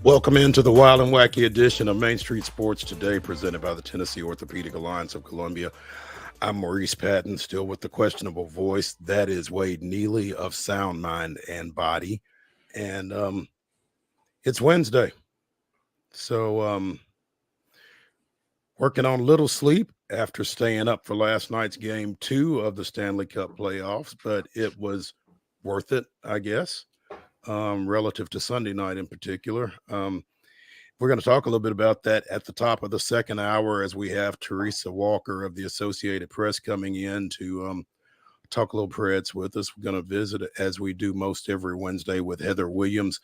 Welcome into the wild and wacky edition of Main Street Sports Today, presented by the Tennessee Orthopedic Alliance of Columbia. I'm Maurice Patton, still with the questionable voice. That is Wade Neely of Sound Mind and Body. And it's Wednesday. So working on little sleep after staying up for last night's game 2 of the Stanley Cup playoffs, but it was worth it, I guess. Relative to Sunday night in particular. We're going to talk a little bit about that at the top of the second hour as we have TERESA Walker of the Associated Press coming in to talk a little Preds with us. We're going to visit, as we do most every Wednesday, with Heather Williams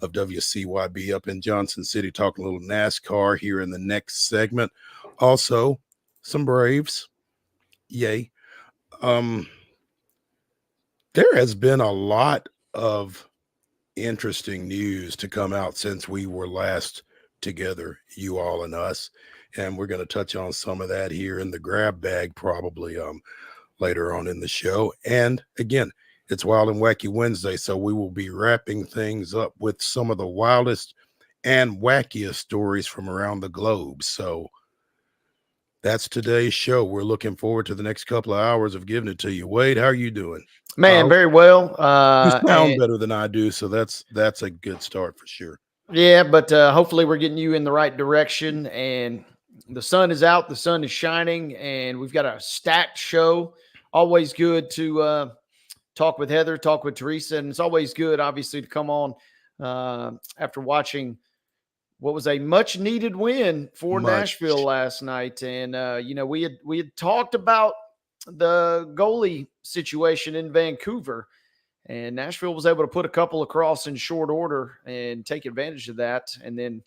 of WCYB up in Johnson City, talking a little NASCAR here in the next segment. Also, some Braves. Yay. There has been a lot of interesting news to come out since we were last together, you all and us, and we're going to touch on some of that here in the grab bag probably later on in the show. And again, it's Wild and Wacky Wednesday, so we will be wrapping things up with some of the wildest and wackiest stories from around the globe. So that's today's show. We're looking forward to the next couple of hours of giving it to you. Wade, how are you doing? Man, very well. You sound better than I do, so that's a good start for sure. Yeah, but hopefully we're getting you in the right direction. And the sun is out, the sun is shining, and we've got a stacked show. Always good to talk with Heather, talk with TERESA, and it's always good, obviously, to come on after watching what was a much-needed win for Nashville last night. And we had talked about the goalie situation in Vancouver, and Nashville was able to put a couple across in short order and take advantage of that, and then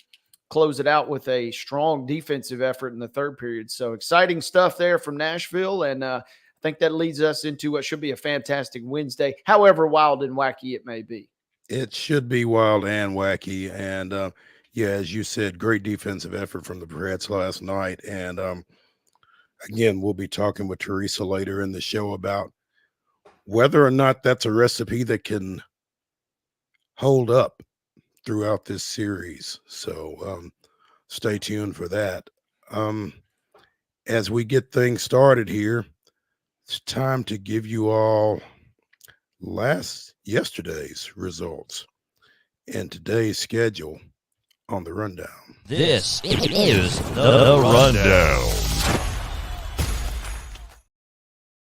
close it out with a strong defensive effort in the third period. So exciting stuff there from Nashville, and I think that leads us into what should be a fantastic Wednesday, however wild and wacky it may be. It should be wild and wacky, and yeah, as you said, great defensive effort from the Preds last night. And again, we'll be talking with TERESA later in the show about whether or not that's a recipe that can hold up throughout this series. So stay tuned for that. As we get things started here, it's time to give you all yesterday's results and today's schedule on the rundown. This is the rundown.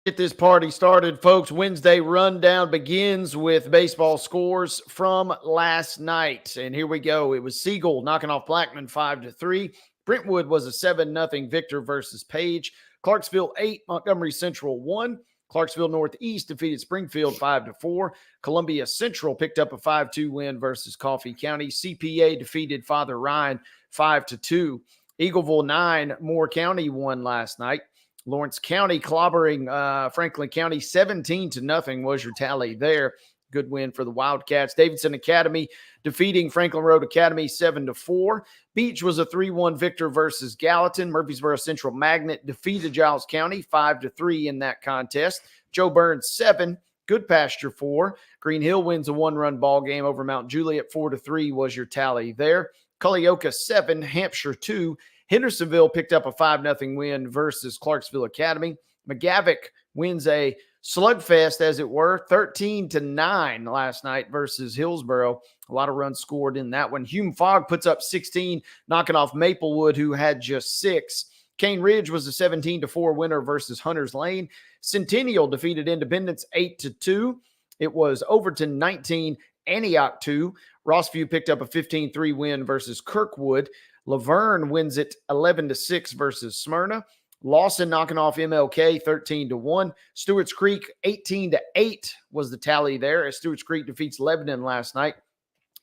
Get this party started, folks. Wednesday rundown begins with baseball scores from last night. And here we go. It was Siegel knocking off Blackman 5-3. Brentwood was a 7-0 victor versus Page. Clarksville 8, Montgomery Central 1. Clarksville Northeast defeated Springfield 5-4. Columbia Central picked up a 5-2 win versus Coffee County. CPA defeated Father Ryan 5-2. Eagleville 9, Moore County won last night. Lawrence County clobbering Franklin County 17-0 was your tally there. Good win for the Wildcats. Davidson Academy defeating Franklin Road Academy 7-4. Beach was a 3-1 victor versus Gallatin. Murfreesboro Central Magnet defeated Giles County 5-3 in that contest. Joe Burns 7, Good Pasture 4. Green Hill wins a 1-run ball game over Mount Juliet 4-3 was your tally there. Culleoka 7, Hampshire 2. Hendersonville picked up a 5-0 win versus Clarksville Academy. McGavick wins a slugfest, as it were, 13-9 last night versus Hillsboro. A lot of runs scored in that one. Hume Fogg puts up 16, knocking off Maplewood, who had just 6. Cane Ridge was a 17-4 winner versus Hunters Lane. Centennial defeated Independence 8-2. It was Overton 19, Antioch 2. Rossview picked up a 15-3 win versus Kirkwood. Laverne wins it 11-6 versus Smyrna. Lawson knocking off MLK 13-1. Stewart's Creek 18-8 was the tally there as Stewart's Creek defeats Lebanon last night.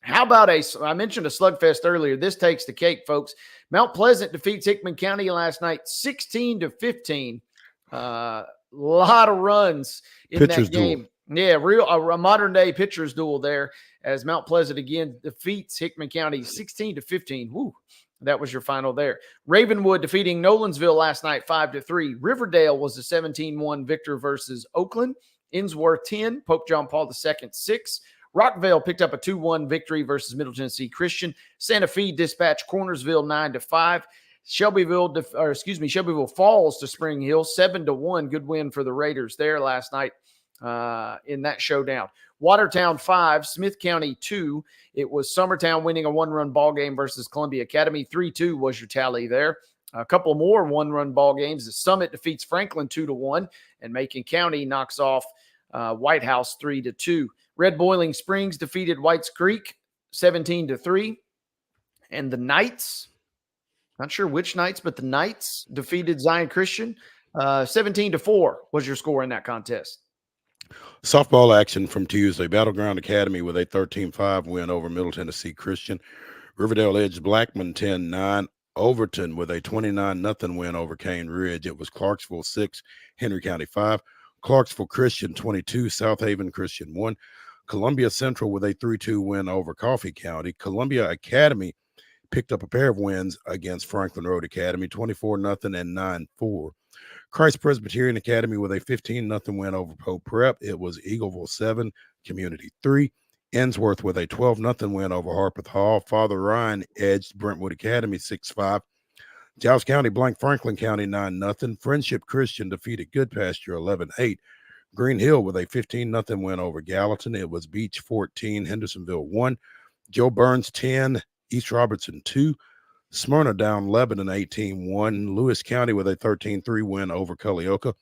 How about I mentioned a slugfest earlier. This takes the cake, folks. Mount Pleasant defeats Hickman County last night 16-15. A lot of runs in Pitcher's that game. Duel. Yeah, a modern day pitcher's duel there as Mount Pleasant again defeats Hickman County 16-15. Woo. That was your final there. Ravenwood defeating Nolensville last night 5-3. Riverdale was a 17-1 victor versus Oakland. Innsworth 10, Pope John Paul II 6. Rockville picked up a 2-1 victory versus Middle Tennessee Christian. Santa Fe dispatched Cornersville 9-5. Shelbyville falls to Spring Hill 7-1. Good win for the Raiders there last night in that showdown. Watertown 5, Smith County 2. It was Summertown winning a one-run ball game versus Columbia Academy. 3-2 was your tally there. A couple more one-run ball games. The Summit defeats Franklin 2-1, and Macon County knocks off White House 3-2. Red Boiling Springs defeated Whites Creek 17-3, and the Knights, not sure which Knights, but the Knights defeated Zion Christian 17-4 was your score in that contest. Softball action from Tuesday. Battleground Academy with a 13-5 win over Middle Tennessee Christian. Riverdale edged Blackman 10-9. Overton with a 29-0 win over Cane Ridge. It was Clarksville 6, Henry County 5. Clarksville Christian 22, South Haven Christian 1. Columbia Central with a 3-2 win over Coffee County. Columbia Academy picked up a pair of wins against Franklin Road Academy, 24-0 and 9-4. Christ Presbyterian Academy with a 15-0 win over Pope Prep. It was Eagleville 7, Community 3. Ensworth with a 12-0 win over Harpeth Hall. Father Ryan edged Brentwood Academy 6-5. Giles County blanked Franklin County 9-0. Friendship Christian defeated Good Pasture 11-8. Green Hill with a 15-0 win over Gallatin. It was Beach 14, Hendersonville 1. Joe Burns 10, East Robertson 2. Smyrna down Lebanon 18-1. Lewis County with a 13-3 win over Culleoka.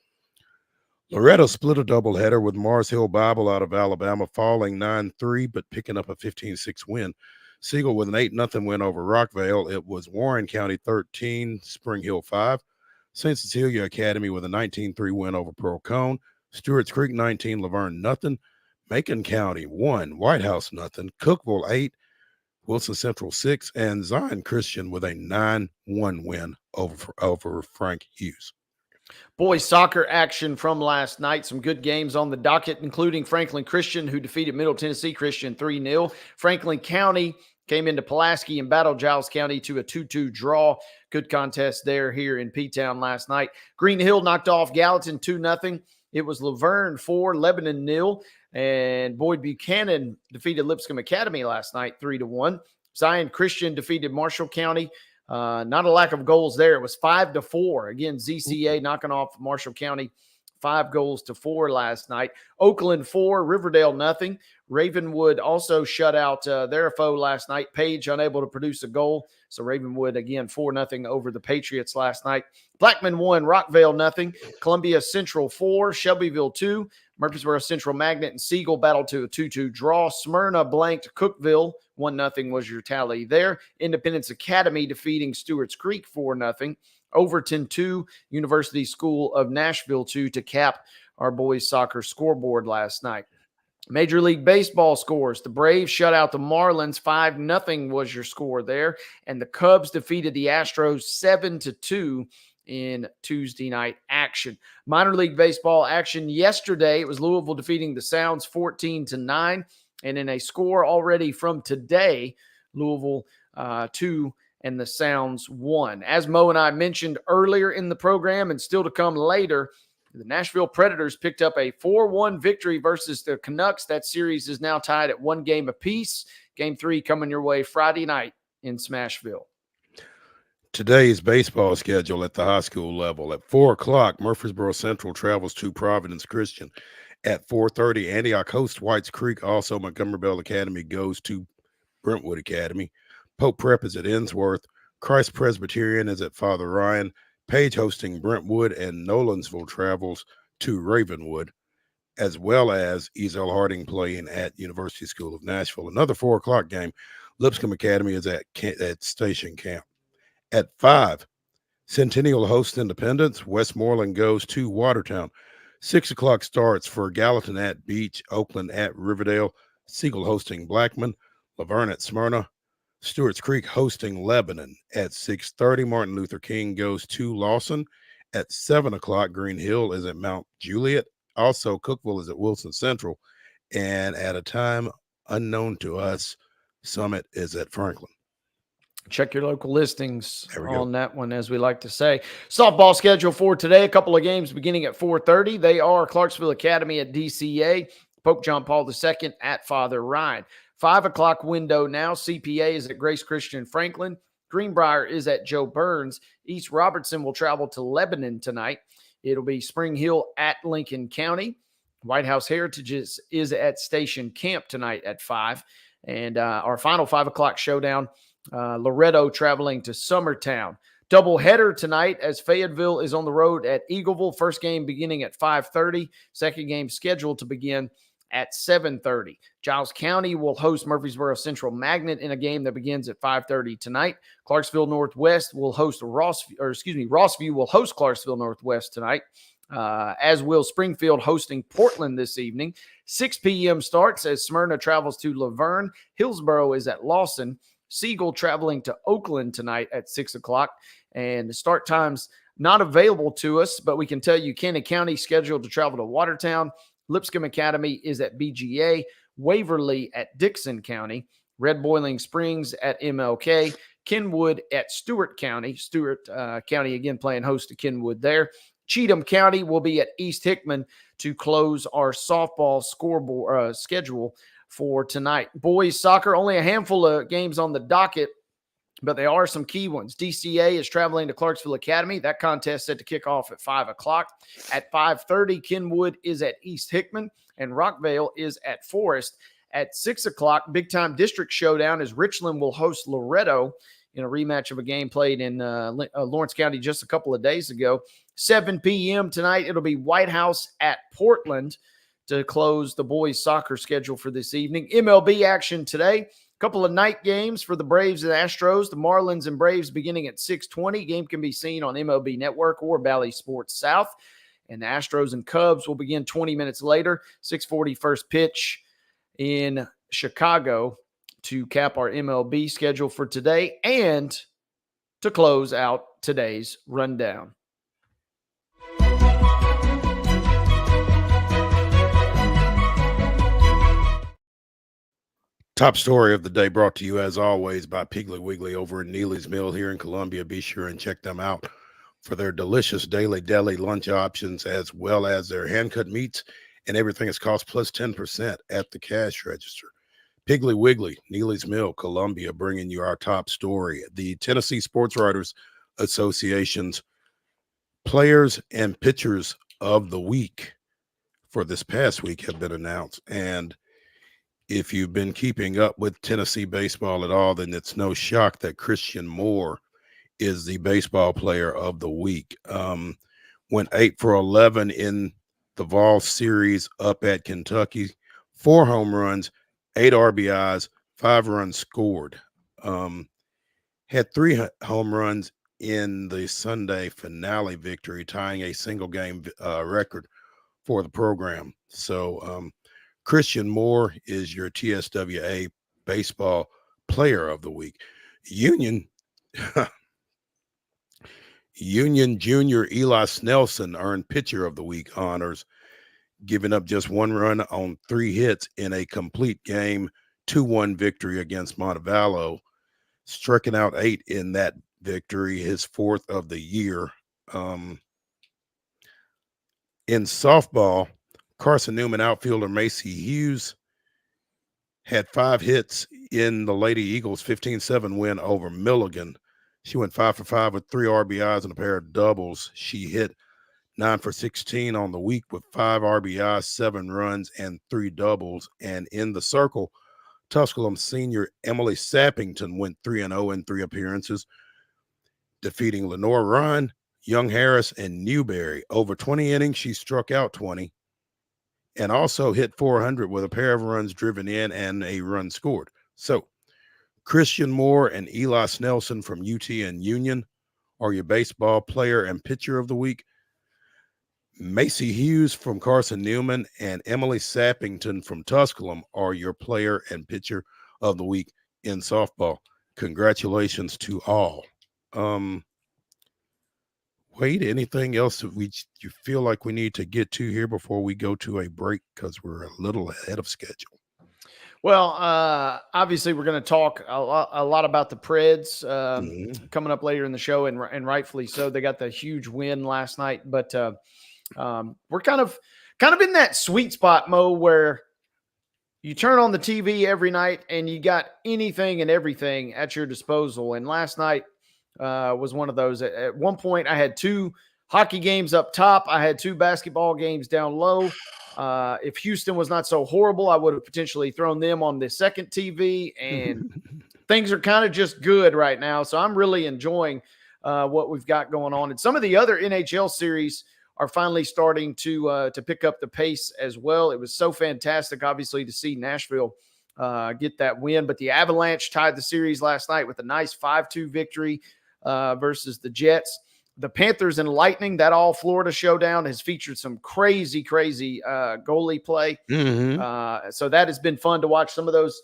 Loretto split a doubleheader with Mars Hill Bible out of Alabama falling 9-3, but picking up a 15-6 win. Siegel with an 8-0 win over Rockvale. It was Warren County 13, Spring Hill 5. St. Cecilia Academy with a 19-3 win over Pearl Cone. Stewart's Creek 19, Laverne 0. Macon County 1, White House 0. Cookville 8, Wilson Central 6, and Zion Christian with a 9-1 win over Frank Hughes. Boys soccer action from last night. Some good games on the docket, including Franklin Christian, who defeated Middle Tennessee Christian 3-0. Franklin County came into Pulaski and battled Giles County to a 2-2 draw. Good contest there here in P-Town last night. Green Hill knocked off Gallatin 2-0. It was Laverne 4, Lebanon 0. And Boyd Buchanan defeated Lipscomb Academy last night 3-1. Zion Christian defeated Marshall County. Not a lack of goals there. It was 5-4. Again, ZCA knocking off Marshall County 5-4 last night. Oakland 4, Riverdale 0. Ravenwood also shut out their foe last night. Page unable to produce a goal. So Ravenwood, again, 4-0 over the Patriots last night. Blackman 1, Rockvale 0. Columbia Central 4, Shelbyville 2. Murfreesboro Central Magnet and Siegel battled to a 2-2 draw. Smyrna blanked Cookville. 1-0 was your tally there. Independence Academy defeating Stewart's Creek 4-0. Overton 2, University School of Nashville 2 to cap our boys soccer scoreboard last night. Major League Baseball scores. The Braves shut out the Marlins 5-0 was your score there. And the Cubs defeated the Astros 7-2 in Tuesday night action. Minor League Baseball action yesterday. It was Louisville defeating the Sounds 14-9. And in a score already from today, Louisville 2 and the Sounds 1. As Mo and I mentioned earlier in the program and still to come later, the Nashville Predators picked up a 4-1 victory versus the Canucks. That series is now tied at 1 game apiece. Game 3 coming your way Friday night in Smashville. Today's baseball schedule at the high school level. At 4 o'clock, Murfreesboro Central travels to Providence Christian. At 4:30, Antioch hosts Whites Creek. Also, Montgomery Bell Academy goes to Brentwood Academy. Pope Prep is at Ensworth. Christ Presbyterian is at Father Ryan. Page hosting Brentwood, and Nolansville travels to Ravenwood, as well as Ezel Harding playing at University School of Nashville. Another 4 o'clock game. Lipscomb Academy is at Station Camp. At 5, Centennial hosts Independence. Westmoreland goes to Watertown. 6 o'clock starts for Gallatin at Beach, Oakland at Riverdale, Siegel hosting Blackman, Laverne at Smyrna, Stewart's Creek hosting Lebanon. At 6:30, Martin Luther King goes to Lawson. At 7 o'clock, Green Hill is at Mount Juliet. Also, Cookville is at Wilson Central. And at a time unknown to us, Summit is at Franklin. Check your local listings on that one, as we like to say. Softball schedule for today. A couple of games beginning at 4:30. They are Clarksville Academy at DCA. Pope John Paul II at Father Ryan. 5 o'clock window now. CPA is at Grace Christian Franklin. Greenbrier is at Joe Burns. East Robertson will travel to Lebanon tonight. It'll be Spring Hill at Lincoln County. White House Heritage is at Station Camp tonight at 5. And our final 5 o'clock showdown, Loretto traveling to Summertown. Doubleheader tonight as Fayetteville is on the road at Eagleville. First game beginning at 5:30. Second game scheduled to begin at 7:30. Giles County will host Murfreesboro Central Magnet in a game that begins at 5:30 tonight. Clarksville Northwest will host Rossview will host Clarksville Northwest tonight. As will Springfield hosting Portland this evening. 6 p.m. starts as Smyrna travels to Laverne. Hillsboro is at Lawson. Siegel traveling to Oakland tonight at 6 o'clock. And the start times not available to us, but we can tell you Cannon County scheduled to travel to Watertown. Lipscomb Academy is at BGA. Waverly at Dixon County. Red Boiling Springs at MLK. Kenwood at Stewart County. Stewart County again playing host to Kenwood there. Cheatham County will be at East Hickman to close our softball scoreboard schedule for tonight. Boys soccer, only a handful of games on the docket, but there are some key ones. DCA is traveling to Clarksville Academy. That contest set to kick off at 5 o'clock. At 5:30, Kenwood is at East Hickman, and Rockvale is at Forest. At 6 o'clock, big-time district showdown as Richland will host Loretto in a rematch of a game played in Lawrence County just a couple of days ago. 7 p.m. tonight, it'll be White House at Portland to close the boys' soccer schedule for this evening. MLB action today. A couple of night games for the Braves and Astros. The Marlins and Braves beginning at 6:20. Game can be seen on MLB Network or Bally Sports South. And the Astros and Cubs will begin 20 minutes later. 6:40 first pitch in Chicago to cap our MLB schedule for today and to close out today's rundown. Top story of the day brought to you, as always, by Piggly Wiggly over in Neely's Mill here in Columbia. Be sure and check them out for their delicious daily deli lunch options, as well as their hand-cut meats, and everything is cost plus 10% at the cash register. Piggly Wiggly, Neely's Mill, Columbia, bringing you our top story. The Tennessee Sports Writers Association's Players and Pitchers of the Week for this past week have been announced. And if you've been keeping up with Tennessee baseball at all, then it's no shock that Christian Moore is the baseball player of the week. Went 8 for 11 in the Vol series up at Kentucky. 4 home runs, 8 RBIs, 5 runs scored. Had 3 home runs in the Sunday finale victory, tying a single game record for the program. So Christian Moore is your TSWA baseball player of the week. Union junior Eli Snelson earned pitcher of the week honors, giving up just 1 run on 3 hits in a complete game 2-1 victory against Montevallo, striking out 8 in that victory, his 4th of the year. In softball, Carson Newman outfielder Macy Hughes had 5 hits in the Lady Eagles 15-7 win over Milligan. She went 5 for 5 with 3 RBIs and a pair of doubles. She hit 9 for 16 on the week with 5 RBIs, 7 runs, and 3 doubles. And in the circle, Tusculum senior Emily Sappington went 3-0 in 3 appearances, defeating Lenore Ryan, Young Harris, and Newberry. Over 20 innings, she struck out 20 and also hit 400 with a pair of runs driven in and a run scored. So Christian Moore and Eli Snelson from UT and Union are your baseball player and pitcher of the week. Macy Hughes from Carson Newman and Emily Sappington from Tusculum are your player and pitcher of the week in softball. Congratulations to all. Wade, anything else that you feel like we need to get to here before we go to a break, because we're a little ahead of schedule? Well, obviously we're going to talk a lot about the Preds coming up later in the show, and rightfully so. They got the huge win last night, but we're kind of in that sweet spot, Mo, where you turn on the TV every night and you got anything and everything at your disposal. And last night was one of those. At one point, I had 2 hockey games up top. I had 2 basketball games down low. If Houston was not so horrible, I would have potentially thrown them on the second TV. And things are kind of just good right now. So I'm really enjoying what we've got going on. And some of the other NHL series are finally starting to pick up the pace as well. It was so fantastic, obviously, to see Nashville get that win. But the Avalanche tied the series last night with a nice 5-2 victory versus the Jets. The Panthers and Lightning, that all Florida showdown has featured some crazy goalie play. So that has been fun to watch. Some of those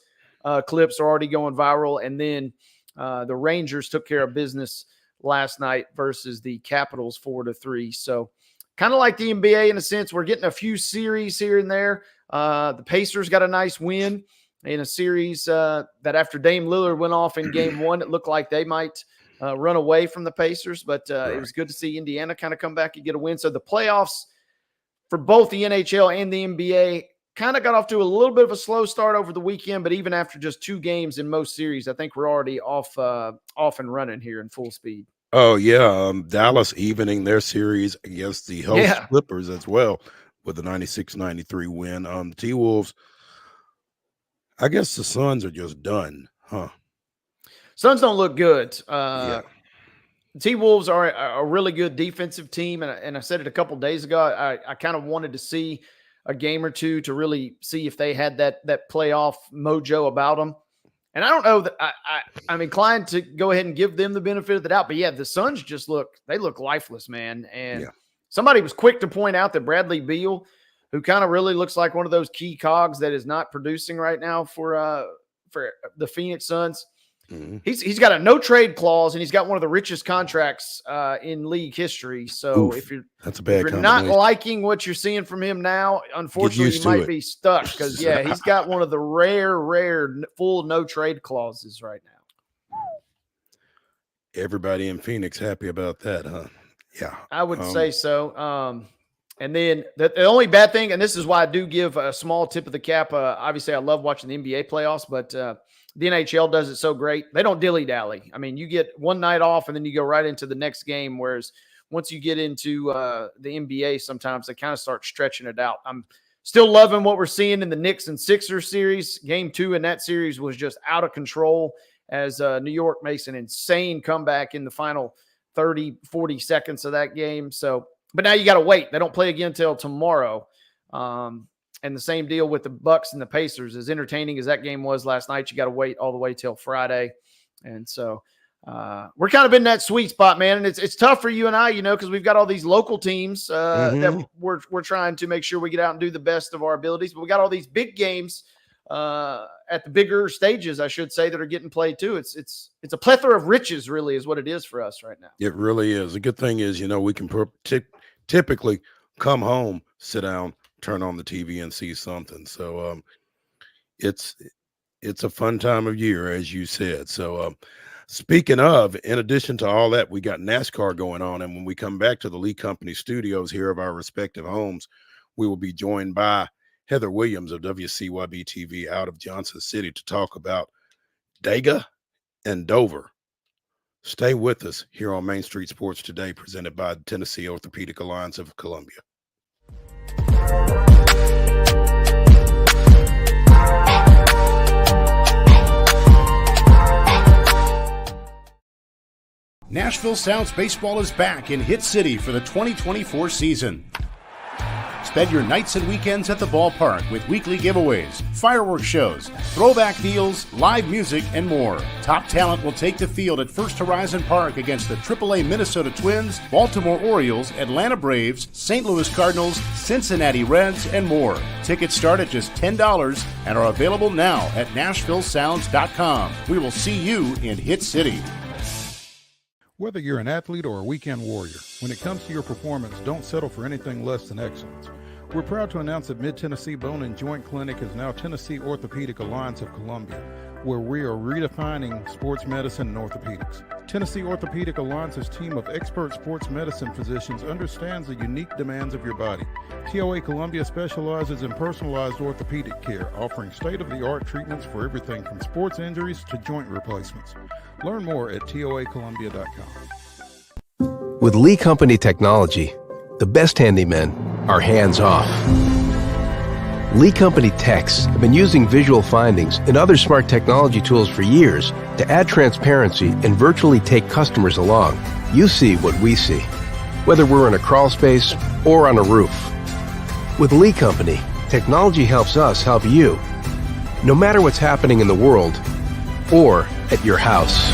clips are already going viral. And then the Rangers took care of business last night versus the Capitals 4-3. So kind of like the NBA in a sense, we're getting a few series here and there. The Pacers got a nice win in a series that after Dame Lillard went off in game 1, it looked like they might run away from the Pacers, but It was good to see Indiana kind of come back and get a win. So the playoffs for both the NHL and the NBA kind of got off to a little bit of a slow start over the weekend, but even after just 2 games in most series, I think we're already off and running here in full speed. Oh, yeah. Dallas evening their series against the host Clippers as well with a 96-93 win. The T-Wolves, I guess the Suns are just done, huh? Suns don't look good. T-Wolves are a really good defensive team, and I said it a couple days ago. I kind of wanted to see a game or two to really see if they had that playoff mojo about them. And I don't know that I'm inclined to go ahead and give them the benefit of the doubt. But, yeah, the Suns just look lifeless, man. And somebody was quick to point out that Bradley Beal, who kind of really looks like one of those key cogs that is not producing right now for the Phoenix Suns, he's got a no-trade clause, and he's got one of the richest contracts in league history. So if you're not liking what you're seeing from him now, unfortunately, you might be stuck because, he's got one of the rare full no-trade clauses right now. Everybody in Phoenix happy about that, huh? Yeah. I would say so. And then the only bad thing, and this is why I do give a small tip of the cap. Obviously, I love watching the NBA playoffs, but the NHL does it so great. They don't dilly-dally. I mean, you get one night off, and then you go right into the next game, whereas once you get into the NBA, sometimes they kind of start stretching it out. I'm still loving what we're seeing in the Knicks and Sixers series. Game 2 in that series was just out of control as New York makes an insane comeback in the final 30, 40 seconds of that game. So, but now you got to wait. They don't play again until tomorrow. And the same deal with the Bucks and the Pacers. As entertaining as that game was last night, you got to wait all the way till Friday. And so we're kind of in that sweet spot, man. And it's tough for you and I, because we've got all these local teams that we're trying to make sure we get out and do the best of our abilities. But we got all these big games at the bigger stages, I should say, that are getting played too. It's a plethora of riches, really, is what it is for us right now. It really is. The good thing is, we can typically come home, sit down, turn on the TV and see something. So it's a fun time of year, as you said. So speaking of, in addition to all that, we got NASCAR going on. And when we come back to the Lee Company studios here of our respective homes, we will be joined by Heather Williams of WCYB TV out of Johnson City to talk about Dega and Dover. Stay with us here on Main Street Sports Today, presented by the Tennessee Orthopedic Alliance of Columbia. Nashville Sounds Baseball is back in Hit City for the 2024 season. Spend your nights and weekends at the ballpark with weekly giveaways, fireworks shows, throwback deals, live music, and more. Top talent will take the field at First Horizon Park against the AAA Minnesota Twins, Baltimore Orioles, Atlanta Braves, St. Louis Cardinals, Cincinnati Reds, and more. Tickets start at just $10 and are available now at NashvilleSounds.com. We will see you in Hit City. Whether you're an athlete or a weekend warrior, when it comes to your performance, don't settle for anything less than excellence. We're proud to announce that Mid-Tennessee Bone and Joint Clinic is now Tennessee Orthopedic Alliance of Columbia, where we are redefining sports medicine and orthopedics. Tennessee Orthopedic Alliance's team of expert sports medicine physicians understands the unique demands of your body. TOA Columbia specializes in personalized orthopedic care, offering state-of-the-art treatments for everything from sports injuries to joint replacements. Learn more at toacolumbia.com. With Lee Company technology, the best handymen are hands-off. Lee Company techs have been using visual findings and other smart technology tools for years to add transparency and virtually take customers along. You see what we see, whether we're in a crawl space or on a roof. With Lee Company, technology helps us help you, no matter what's happening in the world or at your house.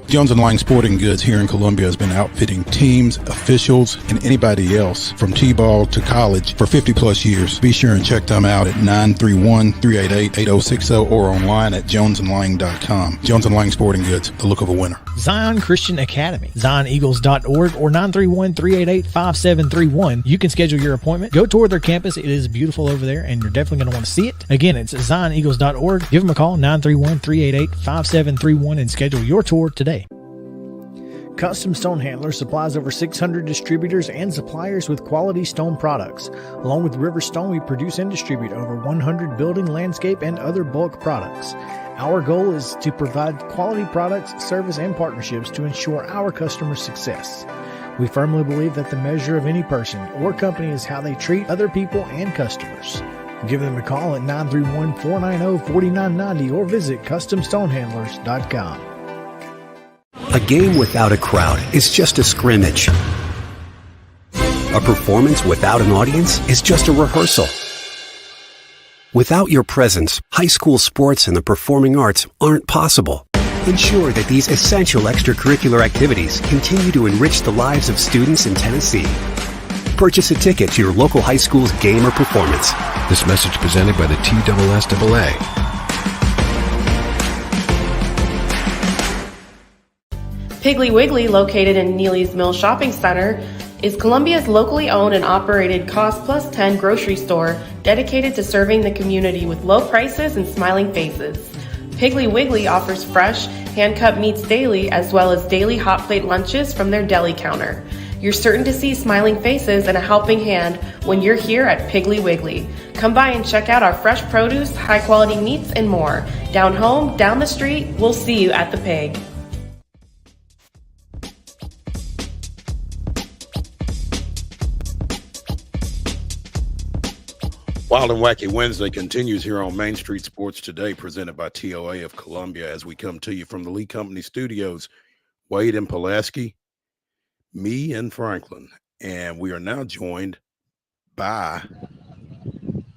Jones & Lang Sporting Goods here in Columbia has been outfitting teams, officials, and anybody else from T-ball to college for 50-plus years. Be sure and check them out at 931-388-8060 or online at jonesandlang.com. Jones & Lang Sporting Goods, the look of a winner. Zion Christian Academy, zioneagles.org or 931-388-5731. You can schedule your appointment. Go tour their campus. It is beautiful over there, and you're definitely going to want to see it. Again, it's zioneagles.org. Give them a call, 931-388-5731, and schedule your tour today. Custom Stone Handler supplies over 600 distributors and suppliers with quality stone products. Along with River Stone, we produce and distribute over 100 building, landscape, and other bulk products. Our goal is to provide quality products, service, and partnerships to ensure our customers' success. We firmly believe that the measure of any person or company is how they treat other people and customers. Give them a call at 931-490-4990 or visit CustomStonehandlers.com. A game without a crowd is just a scrimmage. A performance without an audience is just a rehearsal. Without your presence, high school sports and the performing arts aren't possible. Ensure that these essential extracurricular activities continue to enrich the lives of students in Tennessee. Purchase a ticket to your local high school's game or performance. This message presented by the TSSAA. Piggly Wiggly, located in Neely's Mill Shopping Center, is Columbia's locally owned and operated Cost Plus 10 grocery store dedicated to serving the community with low prices and smiling faces. Piggly Wiggly offers fresh, hand-cut meats daily as well as daily hot plate lunches from their deli counter. You're certain to see smiling faces and a helping hand when you're here at Piggly Wiggly. Come by and check out our fresh produce, high-quality meats, and more. Down home, down the street, we'll see you at the Pig. Wild and Wacky Wednesday continues here on Main Street Sports Today, presented by TOA of Columbia, as we come to you from the Lee Company studios. Wade and Pulaski, me and Franklin, and we are now joined by,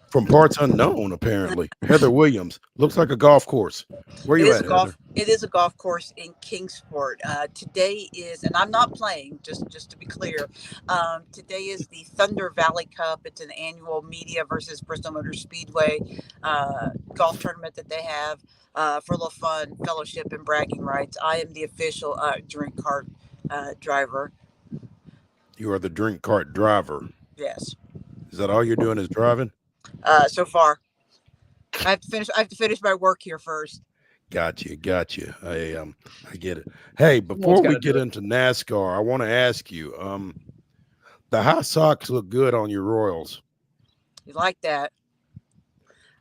from parts unknown, apparently, Heather Williams. Looks like a golf course. Where you at, Heather? It is a golf course in Kingsport. Today is, and I'm not playing, just to be clear, today is the Thunder Valley Cup. It's an annual media versus Bristol Motor Speedway golf tournament that they have for a little fun, fellowship, and bragging rights. I am the official drink cart driver. You are the drink cart driver. Yes. Is that all you're doing is driving? So far. I have to finish my work here first. Gotcha. I get it. Hey, before we get into NASCAR, I want to ask you, the high socks look good on your Royals. You like that?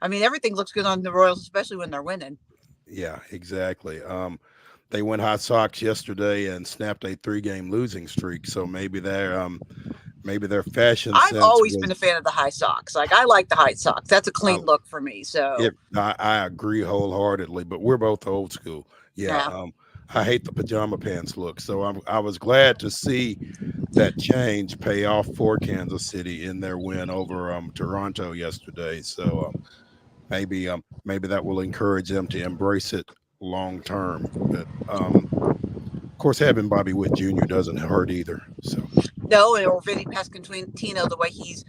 I mean, everything looks good on the Royals, especially when they're winning. Yeah, exactly. They went high socks yesterday and snapped a 3-game losing streak. So maybe their fashion. I've always been a fan of the high socks. Like, I like the high socks. That's a clean look for me. So I agree wholeheartedly. But we're both old school. Yeah. I hate the pajama pants look. So I was glad to see that change pay off for Kansas City in their win over Toronto yesterday. So maybe that will encourage them to embrace it long term. But of course, having Bobby Witt Jr. doesn't hurt either. So no, or Vinny Pasquantino, the way he's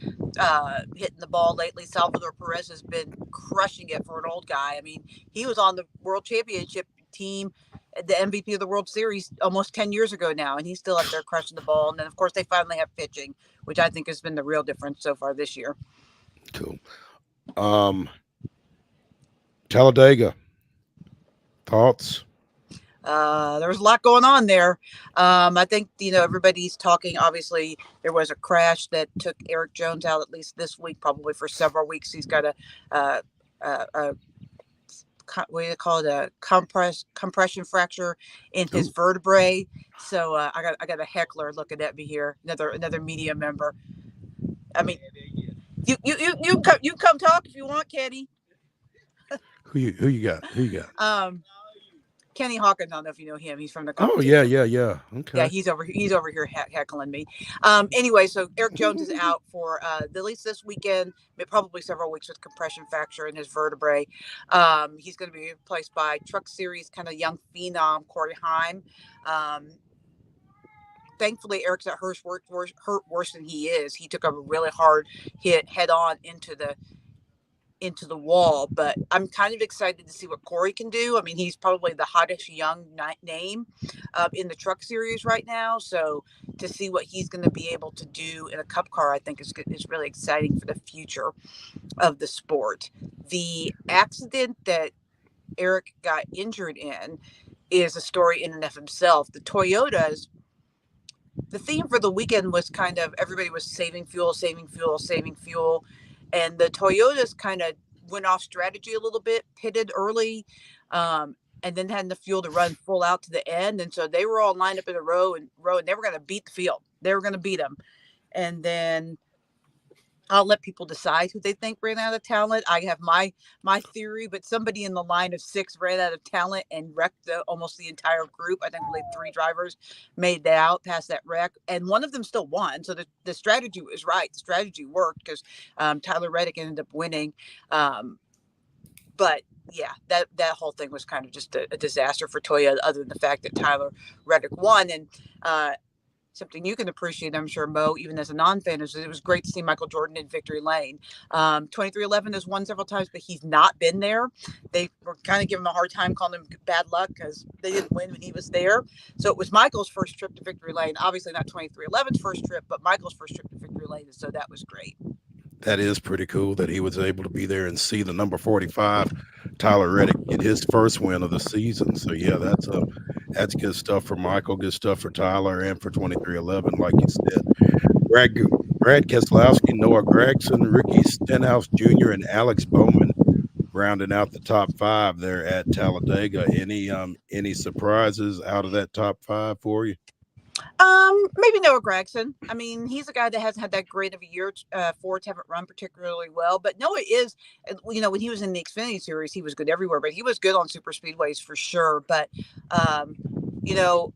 hitting the ball lately. Salvador Perez has been crushing it for an old guy. I mean, he was on the World Championship team, the MVP of the World Series almost 10 years ago now, and he's still up there crushing the ball. And then, of course, they finally have pitching, which I think has been the real difference so far this year. Cool. Talladega. Thoughts? There was a lot going on there. I think, everybody's talking. Obviously, there was a crash that took Eric Jones out at least this week, probably for several weeks. He's got a what do you call it? A compression fracture in his vertebrae. So I got a heckler looking at me here. Another media member. I mean, you come talk if you want, Kenny. Who you got? Kenny Hawkins. I don't know if you know him. He's from the. Oh yeah. Okay. Yeah, he's over here heckling me. Anyway, so Eric Jones is out for at least this weekend, probably several weeks with compression fracture in his vertebrae. He's going to be replaced by Truck Series kind of young phenom Corey Heim. Thankfully, Eric's not hurt worse than he is. He took a really hard hit head on into the wall, but I'm kind of excited to see what Corey can do. I mean, he's probably the hottest young name in the Truck Series right now. So to see what he's going to be able to do in a Cup car, I think is really exciting for the future of the sport. The accident that Eric got injured in is a story in and of himself. The Toyotas, the theme for the weekend was kind of everybody was saving fuel. And the Toyotas kind of went off strategy a little bit, pitted early, and then had the fuel to run full out to the end. And so they were all lined up in a row, and they were going to beat the field. They were going to beat them. And then I'll let people decide who they think ran out of talent. I have my theory, but somebody in the line of 6 ran out of talent and wrecked almost the entire group. I think only 3 drivers made that out past that wreck, and one of them still won. So the strategy was right. The strategy worked because Tyler Reddick ended up winning. But yeah, that whole thing was kind of just a disaster for Toyota, other than the fact that Tyler Reddick won. And something you can appreciate, I'm sure, Mo, even as a non-fan, is it was great to see Michael Jordan in victory lane. 2311 has won several times, but he's not been there. They were kind of giving him a hard time, calling him bad luck because they didn't win when he was there. So it was Michael's first trip to victory lane. Obviously not 2311's first trip, but Michael's first trip to victory lane. And so that was great. That is pretty cool that he was able to be there and see the number 45 Tyler Reddick get his first win of the season. So yeah, that's good stuff for Michael, good stuff for Tyler, and for 2311, like you said. Brad Keselowski, Noah Gragson, Ricky Stenhouse Jr., and Alex Bowman rounding out the top 5 there at Talladega. Any surprises out of that top 5 for you? Maybe Noah Gragson. I mean, he's a guy that hasn't had that great of a year. Fords haven't run particularly well, but Noah is, when he was in the Xfinity Series, he was good everywhere, but he was good on super speedways for sure. But, the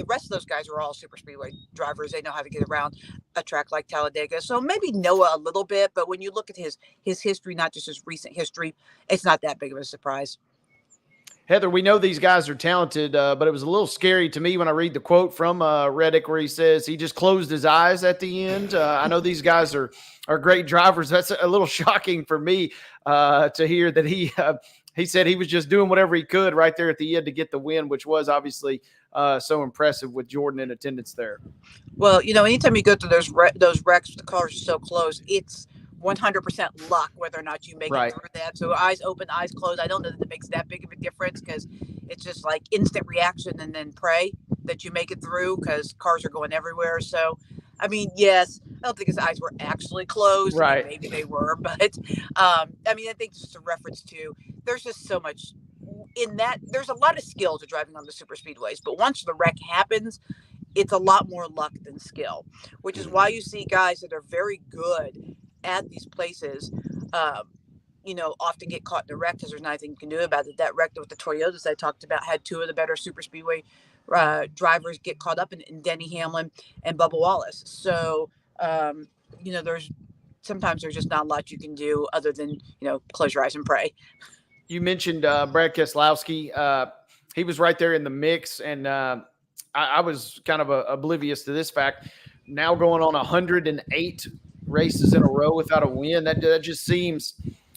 rest of those guys are all super speedway drivers. They know how to get around a track like Talladega. So maybe Noah a little bit, but when you look at his history, not just his recent history, it's not that big of a surprise. Heather, we know these guys are talented, but it was a little scary to me when I read the quote from Reddick where he says he just closed his eyes at the end. I know these guys are great drivers. That's a little shocking for me to hear that he said he was just doing whatever he could right there at the end to get the win, which was obviously so impressive with Jordan in attendance there. Well, anytime you go through those wrecks, the cars are so close, it's 100% luck whether or not you make it through that. So eyes open, eyes closed. I don't know that it makes that big of a difference because it's just like instant reaction and then pray that you make it through because cars are going everywhere. So, I mean, yes, I don't think his eyes were actually closed. Right. Maybe they were, but I think just a reference to there's just so much in that. There's a lot of skill to driving on the super speedways, but once the wreck happens, it's a lot more luck than skill, which is why you see guys that are very good at these places, often get caught in a wreck because there's nothing you can do about it. That wreck with the Toyotas I talked about had 2 of the better super speedway drivers get caught up in Denny Hamlin and Bubba Wallace. So, there's just not a lot you can do other than, close your eyes and pray. You mentioned Brad Keselowski. He was right there in the mix, and I was kind of oblivious to this fact. Now going on 108 races in a row without a win. That just seems,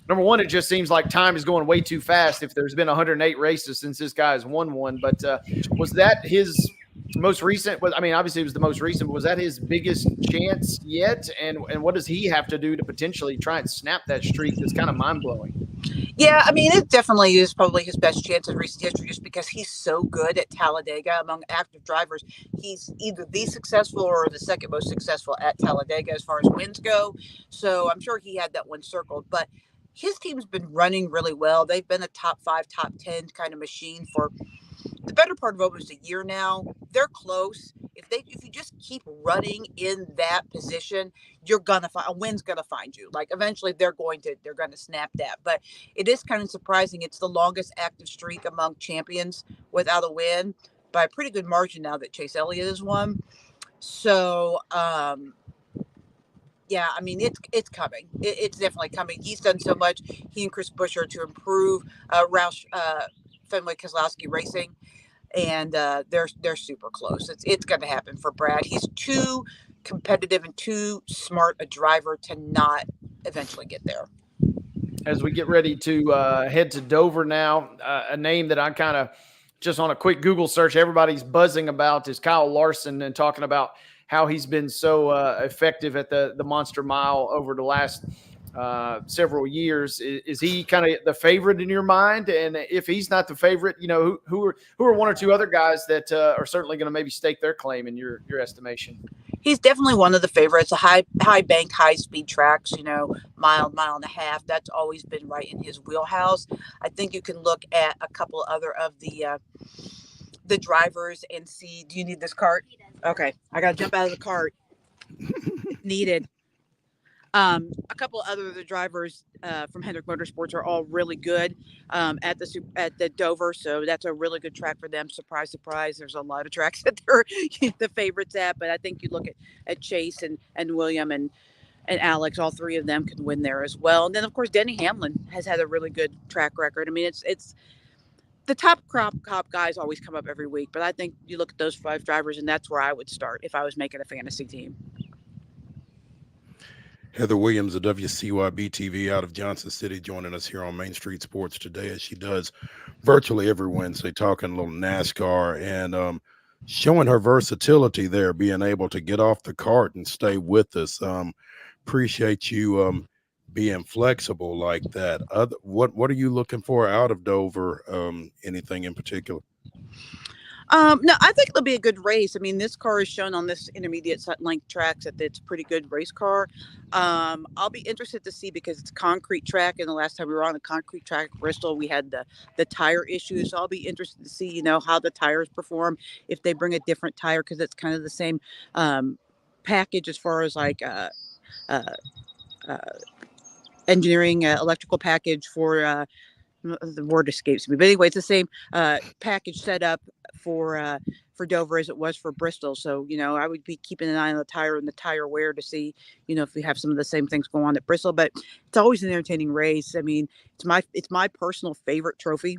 number one, it just seems like time is going way too fast if there's been 108 races since this guy has won one. But was that his most recent? Obviously it was the most recent, but was that his biggest chance yet? And what does he have to do to potentially try and snap that streak that's kind of mind-blowing? Yeah, I mean, it definitely is probably his best chance in recent history just because he's so good at Talladega. Among active drivers, he's either the successful or the second most successful at Talladega as far as wins go. So I'm sure he had that one circled. But his team's been running really well. They've been a top 5, top 10 kind of machine for the better part of almost a year now. They're close. If you just keep running in that position, you're gonna find a win's gonna find you. Like eventually they're going to snap that. But it is kind of surprising. It's the longest active streak among champions without a win by a pretty good margin now that Chase Elliott has won. So yeah, I mean it's coming. It's definitely coming. He's done so much. He and Chris Buescher to improve Roush Fenway Keselowski Racing, and they're super close. It's going to happen for Brad. He's too competitive and too smart a driver to not eventually get there. As we get ready to head to Dover now, a name that I kind of just on a quick Google search, everybody's buzzing about is Kyle Larson and talking about how he's been so effective at the Monster Mile over the last several years. Is he kind of the favorite in your mind? And if he's not the favorite, who are one or two other guys that are certainly going to maybe stake their claim in your estimation? He's definitely one of the favorites. A high bank, high speed tracks, mile and a half. That's always been right in his wheelhouse. I think you can look at a couple other of the drivers and see. Do you need this cart? Okay, I got to jump out of the cart. Needed. A couple other of the drivers from Hendrick Motorsports are all really good at the Dover, so that's a really good track for them. Surprise, surprise. There's a lot of tracks that they're the favorites at, but I think you look at Chase and William and Alex, all three of them can win there as well. And then of course Denny Hamlin has had a really good track record. I mean, it's the top crop guys always come up every week, but I think you look at those 5 drivers, and that's where I would start if I was making a fantasy team. Heather Williams of WCYB TV out of Johnson City joining us here on Main Street Sports today, as she does virtually every Wednesday, talking a little NASCAR and showing her versatility there, being able to get off the cart and stay with us. Appreciate you being flexible like that. What are you looking for out of Dover? Anything in particular? No, I think it'll be a good race. I mean, this car is shown on this intermediate length tracks that it's a pretty good race car. I'll be interested to see because it's a concrete track, and the last time we were on a concrete track at Bristol, we had the tire issues. So I'll be interested to see, how the tires perform if they bring a different tire, because it's kind of the same package as far as like engineering, electrical package for the word escapes me, but anyway, it's the same package set up for Dover as it was for Bristol. So I would be keeping an eye on the tire and the tire wear to see if we have some of the same things going on at Bristol. But it's always an entertaining race. I mean, it's my personal favorite trophy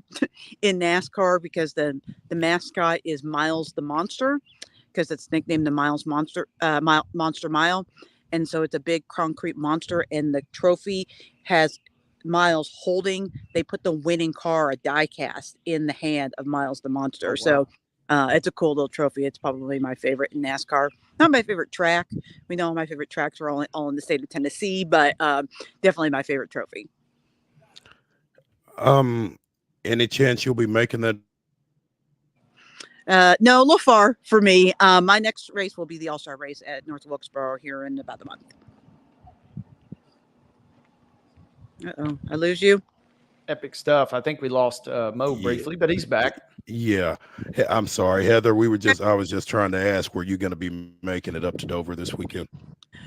in NASCAR because the mascot is Miles the Monster, because it's nicknamed the Miles Monster Monster Mile, and so it's a big concrete monster, and the trophy has Miles holding. They put the winning car, a die cast, in the hand of Miles the Monster. Oh, wow. So it's a cool little trophy. It's probably my favorite in NASCAR. Not my favorite track. We know my favorite tracks are all in the state of Tennessee, but definitely my favorite trophy. Any chance you'll be making that? No, a little far for me. My next race will be the All-Star race at North Wilkesboro here in about a month. Uh-oh, I lose you. Epic stuff. I think we lost Mo briefly, but he's back. Yeah. I'm sorry, Heather. I was just trying to ask, were you going to be making it up to Dover this weekend?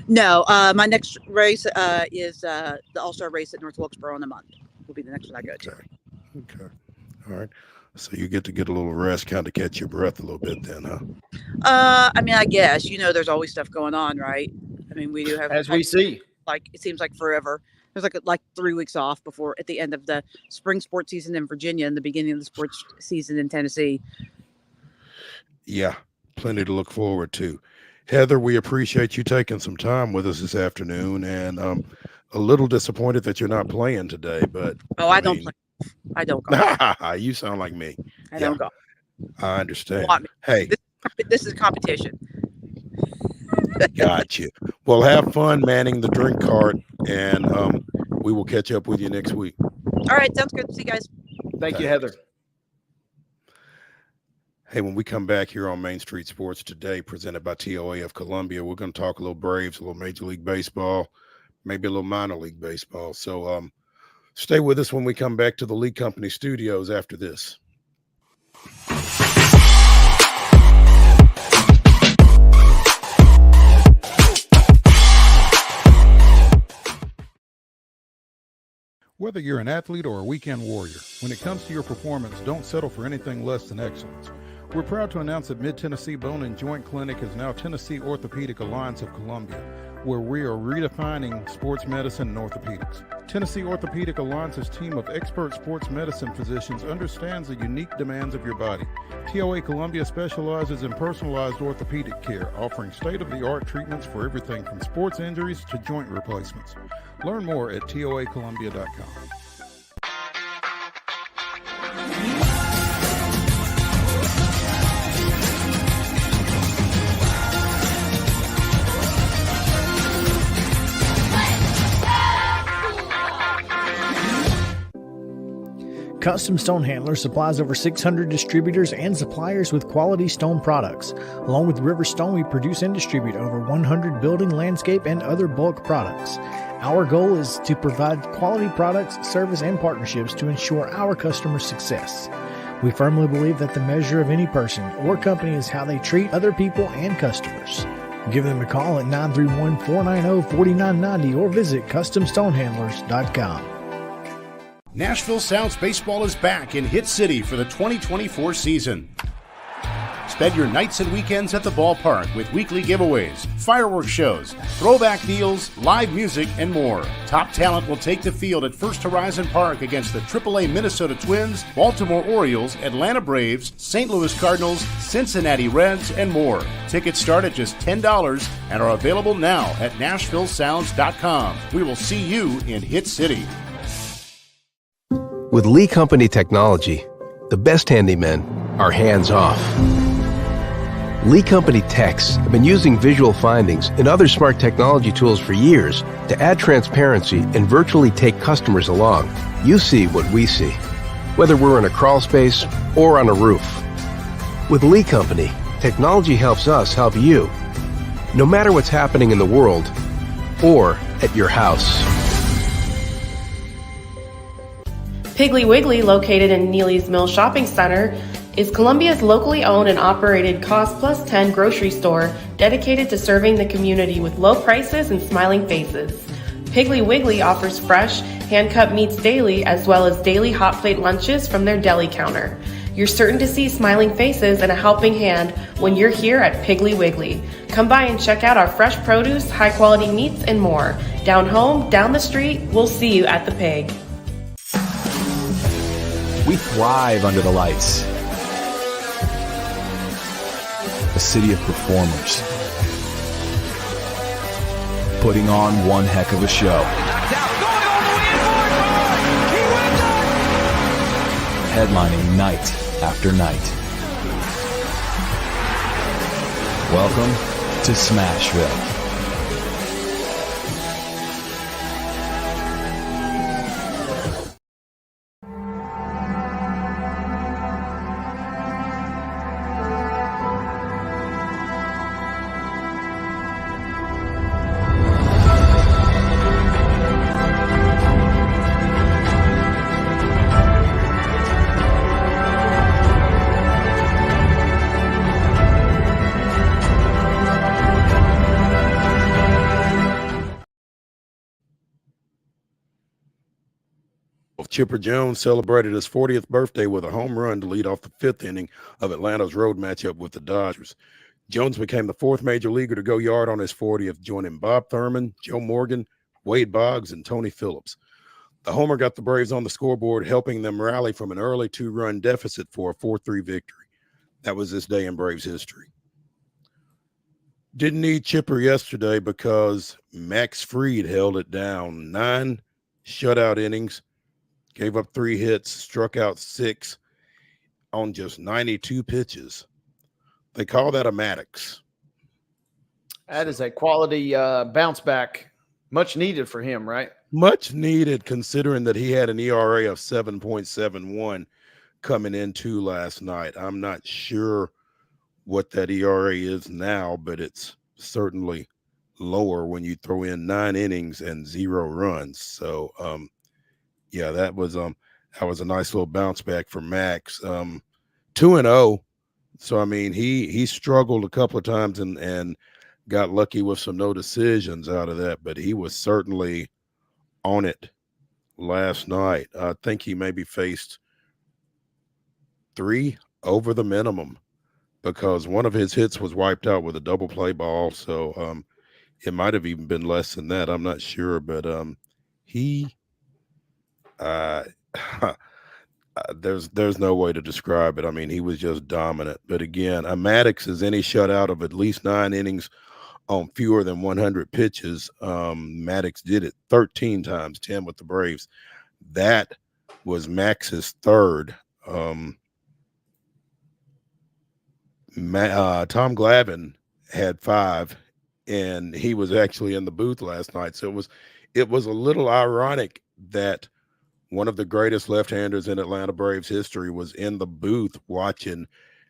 No, my next race is the All-Star race at North Wilkesboro in a month. Will be the next one I go to. Okay. All right. So you get to get a little rest, kind of catch your breath a little bit then, huh? I mean, I guess, there's always stuff going on, right? I mean, we do have, as we see, like, it seems like forever. There's like 3 weeks off before at the end of the spring sports season in Virginia and the beginning of the sports season in Tennessee. Yeah, plenty to look forward to. Heather, we appreciate you taking some time with us this afternoon, and a little disappointed that you're not playing today, but I don't play. I don't go. You sound like me. I don't go. I understand. Hey, this is competition. Gotcha. Well, have fun manning the drink cart, and we will catch up with you next week. All right, sounds good. See you guys. Thank you, Heather. Hey, when we come back here on Main Street Sports Today, presented by TOA of Columbia, we're going to talk a little Braves, a little Major League Baseball, maybe a little minor league baseball. So stay with us when we come back to the Lee Company studios after this. Whether you're an athlete or a weekend warrior, when it comes to your performance, don't settle for anything less than excellence. We're proud to announce that Mid-Tennessee Bone and Joint Clinic is now Tennessee Orthopedic Alliance of Columbia, where we are redefining sports medicine and orthopedics. Tennessee Orthopedic Alliance's team of expert sports medicine physicians understands the unique demands of your body. TOA Columbia specializes in personalized orthopedic care, offering state-of-the-art treatments for everything from sports injuries to joint replacements. Learn more at toacolumbia.com. Custom Stone Handler supplies over 600 distributors and suppliers with quality stone products. Along with River Stone, we produce and distribute over 100 building, landscape, and other bulk products. Our goal is to provide quality products, service, and partnerships to ensure our customers' success. We firmly believe that the measure of any person or company is how they treat other people and customers. Give them a call at 931-490-4990 or visit CustomStonehandlers.com. Nashville Sounds Baseball is back in Hit City for the 2024 season. Spend your nights and weekends at the ballpark with weekly giveaways, fireworks shows, throwback deals, live music, and more. Top talent will take the field at First Horizon Park against the AAA Minnesota Twins, Baltimore Orioles, Atlanta Braves, St. Louis Cardinals, Cincinnati Reds, and more. Tickets start at just $10 and are available now at NashvilleSounds.com. We will see you in Hit City. With Lee Company technology, the best handymen are hands-off. Lee Company techs have been using visual findings and other smart technology tools for years to add transparency and virtually take customers along. You see what we see, whether we're in a crawl space or on a roof. With Lee Company, technology helps us help you, no matter what's happening in the world or at your house. Piggly Wiggly, located in Neely's Mill Shopping Center, is Columbia's locally owned and operated Cost Plus 10 grocery store dedicated to serving the community with low prices and smiling faces. Piggly Wiggly offers fresh, hand-cut meats daily as well as daily hot plate lunches from their deli counter. You're certain to see smiling faces and a helping hand when you're here at Piggly Wiggly. Come by and check out our fresh produce, high-quality meats, and more. Down home, down the street, we'll see you at the Pig. We thrive under the lights. A city of performers, putting on one heck of a show. Headlining night after night. Welcome to Smashville. Chipper Jones celebrated his 40th birthday with a home run to lead off the fifth inning of Atlanta's road matchup with the Dodgers. Jones became the fourth major leaguer to go yard on his 40th, joining Bob Thurman, Joe Morgan, Wade Boggs, and Tony Phillips. The homer got the Braves on the scoreboard, helping them rally from an early 2-run deficit for a 4-3 victory. That was this day in Braves history. Didn't need Chipper yesterday because Max Fried held it down. 9 shutout innings. Gave up 3 hits, struck out 6 on just 92 pitches. They call that a Maddox. That is a quality bounce back Much needed for him, right? Much needed, considering that he had an ERA of 7.71 coming into last night. I'm not sure what that ERA is now, but it's certainly lower when you throw in 9 innings and 0 runs. So yeah, that was a nice little bounce back for Max. 2-0. So I mean, he struggled a couple of times and got lucky with some no decisions out of that, but he was certainly on it last night. I think he maybe faced 3 over the minimum, because one of his hits was wiped out with a double play ball. So it might have even been less than that. I'm not sure, but he there's no way to describe it. I mean, he was just dominant. But again, a Maddox is any shutout of at least 9 innings on fewer than 100 pitches. Maddox did it 13 times, 10 with the Braves. That was Max's third. Tom Glavine had 5, and he was actually in the booth last night. So it was a little ironic that one of the greatest left-handers in Atlanta Braves history was in the booth watching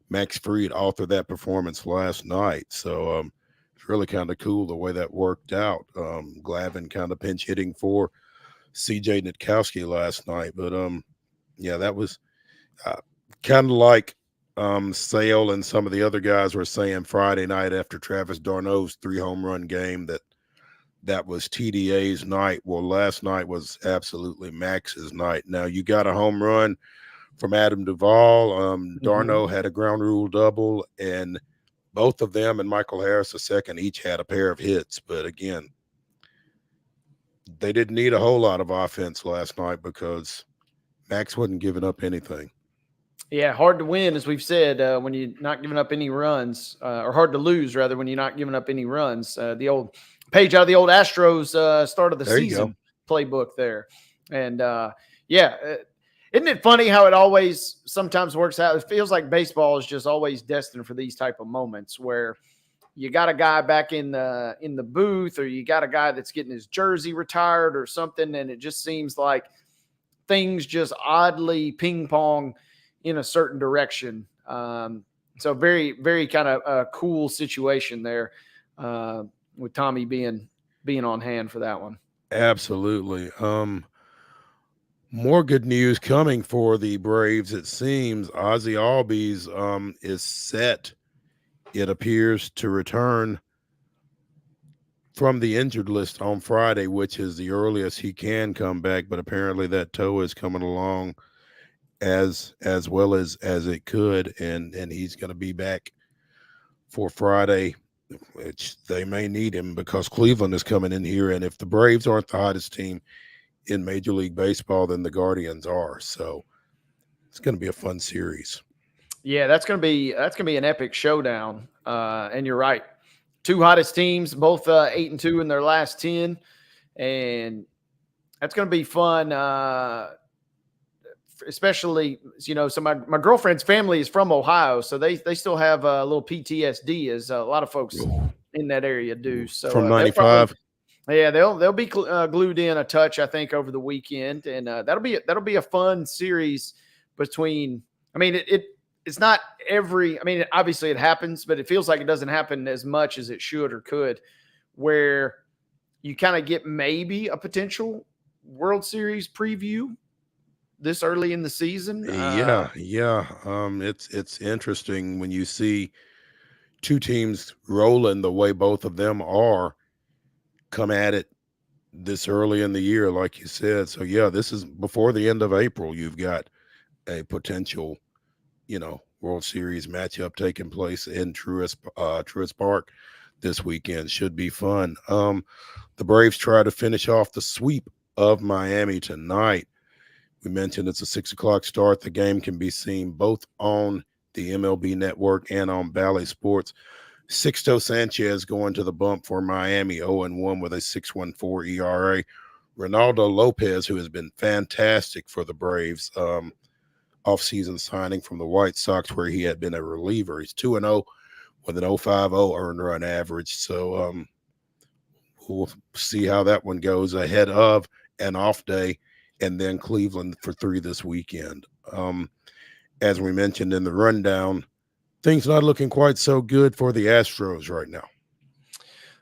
Max Fried author that performance last night. So it's really kind of cool the way that worked out. Glavine kind of pinch hitting for CJ Nitkowski last night. But yeah, that was kind of like Sale and some of the other guys were saying Friday night after Travis d'Arnaud's 3 home run game that was TDA's night. Well, last night was absolutely Max's night. Now, you got a home run from Adam Duvall. d'Arnaud had a ground rule double, and both of them and Michael Harris II each had a pair of hits. But again, they didn't need a whole lot of offense last night because Max wasn't giving up anything. Yeah, hard to win, as we've said, when you're not giving up any runs, or hard to lose, rather, when you're not giving up any runs. The old page out of the old Astros start of the season playbook there. And, yeah, isn't it funny how it always sometimes works out? It feels like baseball is just always destined for these type of moments where you got a guy back in the booth, or you got a guy that's getting his jersey retired or something, and it just seems like things just oddly ping pong in a certain direction. So very, very kind of a cool situation there with Tommy being on hand for that one. Absolutely. More good news coming for the Braves. It seems Ozzie Albies is set, it appears, to return from the injured list on Friday, which is the earliest he can come back. But apparently that toe is coming along as well as it could, and he's going to be back for Friday, which they may need him because Cleveland is coming in here, and if the Braves aren't the hottest team in Major League Baseball, then the Guardians are. So it's going to be a fun series. Yeah, that's going to be an epic showdown. And you're right, 2 hottest teams, both 8-2 in their last 10, and that's going to be fun. Especially, you know, so my girlfriend's family is from Ohio, so they still have a little PTSD, as a lot of folks in that area do. So from 95. Yeah, they'll be glued in a touch, I think, over the weekend, and that'll be a fun series between. I mean, it's not every. I mean, obviously it happens, but it feels like it doesn't happen as much as it should or could, where you kind of get maybe a potential World Series preview this early in the season. Yeah. It's interesting when you see 2 teams rolling the way both of them are, come at it this early in the year, like you said. So yeah, this is before the end of April. You've got a potential, World Series matchup taking place in Truist Park this weekend. Should be fun. The Braves try to finish off the sweep of Miami tonight. We mentioned it's a 6:00 start. The game can be seen both on the MLB Network and on Bally Sports. Sixto Sanchez going to the bump for Miami, 0-1 with a 6.14 ERA. Ronaldo Lopez, who has been fantastic for the Braves, offseason signing from the White Sox, where he had been a reliever. He's 2-0 with an 0.50 earned run average. So we'll see how that one goes ahead of an off day, and then Cleveland for 3 this weekend. As we mentioned in the rundown, things not looking quite so good for the Astros right now.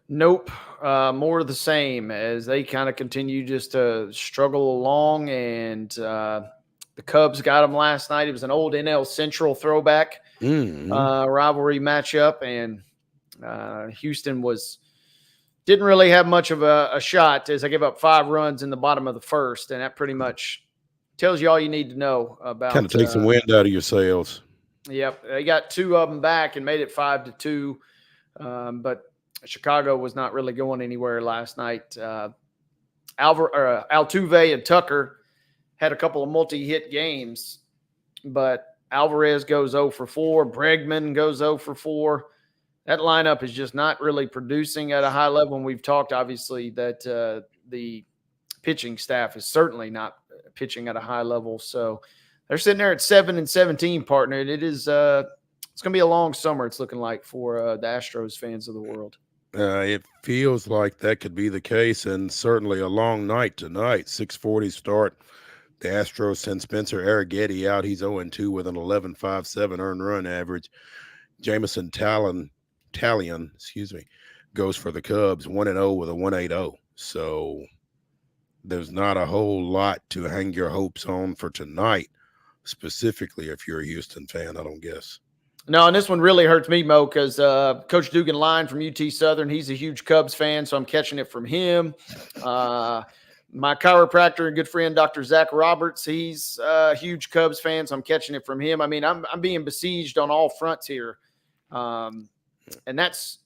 Nope. More of the same as they kind of continue just to struggle along. And the Cubs got them last night. It was an old NL Central throwback rivalry matchup. And Houston didn't really have much of a shot as they gave up 5 runs in the bottom of the first. And that pretty much tells you all you need to know about. Kind of takes the wind out of your sails. Yep. They got 2 of them back and made it 5-2. But Chicago was not really going anywhere last night. Altuve and Tucker had a couple of multi-hit games, but Alvarez goes 0 for 4. Bregman goes 0 for 4. That lineup is just not really producing at a high level. And we've talked, obviously, that the pitching staff is certainly not pitching at a high level. So they're sitting there at 7-17, partner. And it is it's going to be a long summer, it's looking like, for the Astros fans of the world. It feels like that could be the case, and certainly a long night tonight. 6:40 start. The Astros send Spencer Arrighetti out. He's 0-2 with an 11.57 earned run average. Jameson Talion, goes for the Cubs, 1-0 with a 1.80. So there's not a whole lot to hang your hopes on for tonight, specifically if you're a Houston fan, I don't guess. No, and this one really hurts me, Mo, because Coach Dugan Line from UT Southern, he's a huge Cubs fan, so I'm catching it from him. My chiropractor and good friend, Dr. Zach Roberts, he's a huge Cubs fan, so I'm catching it from him. I mean, I'm being besieged on all fronts here, and that's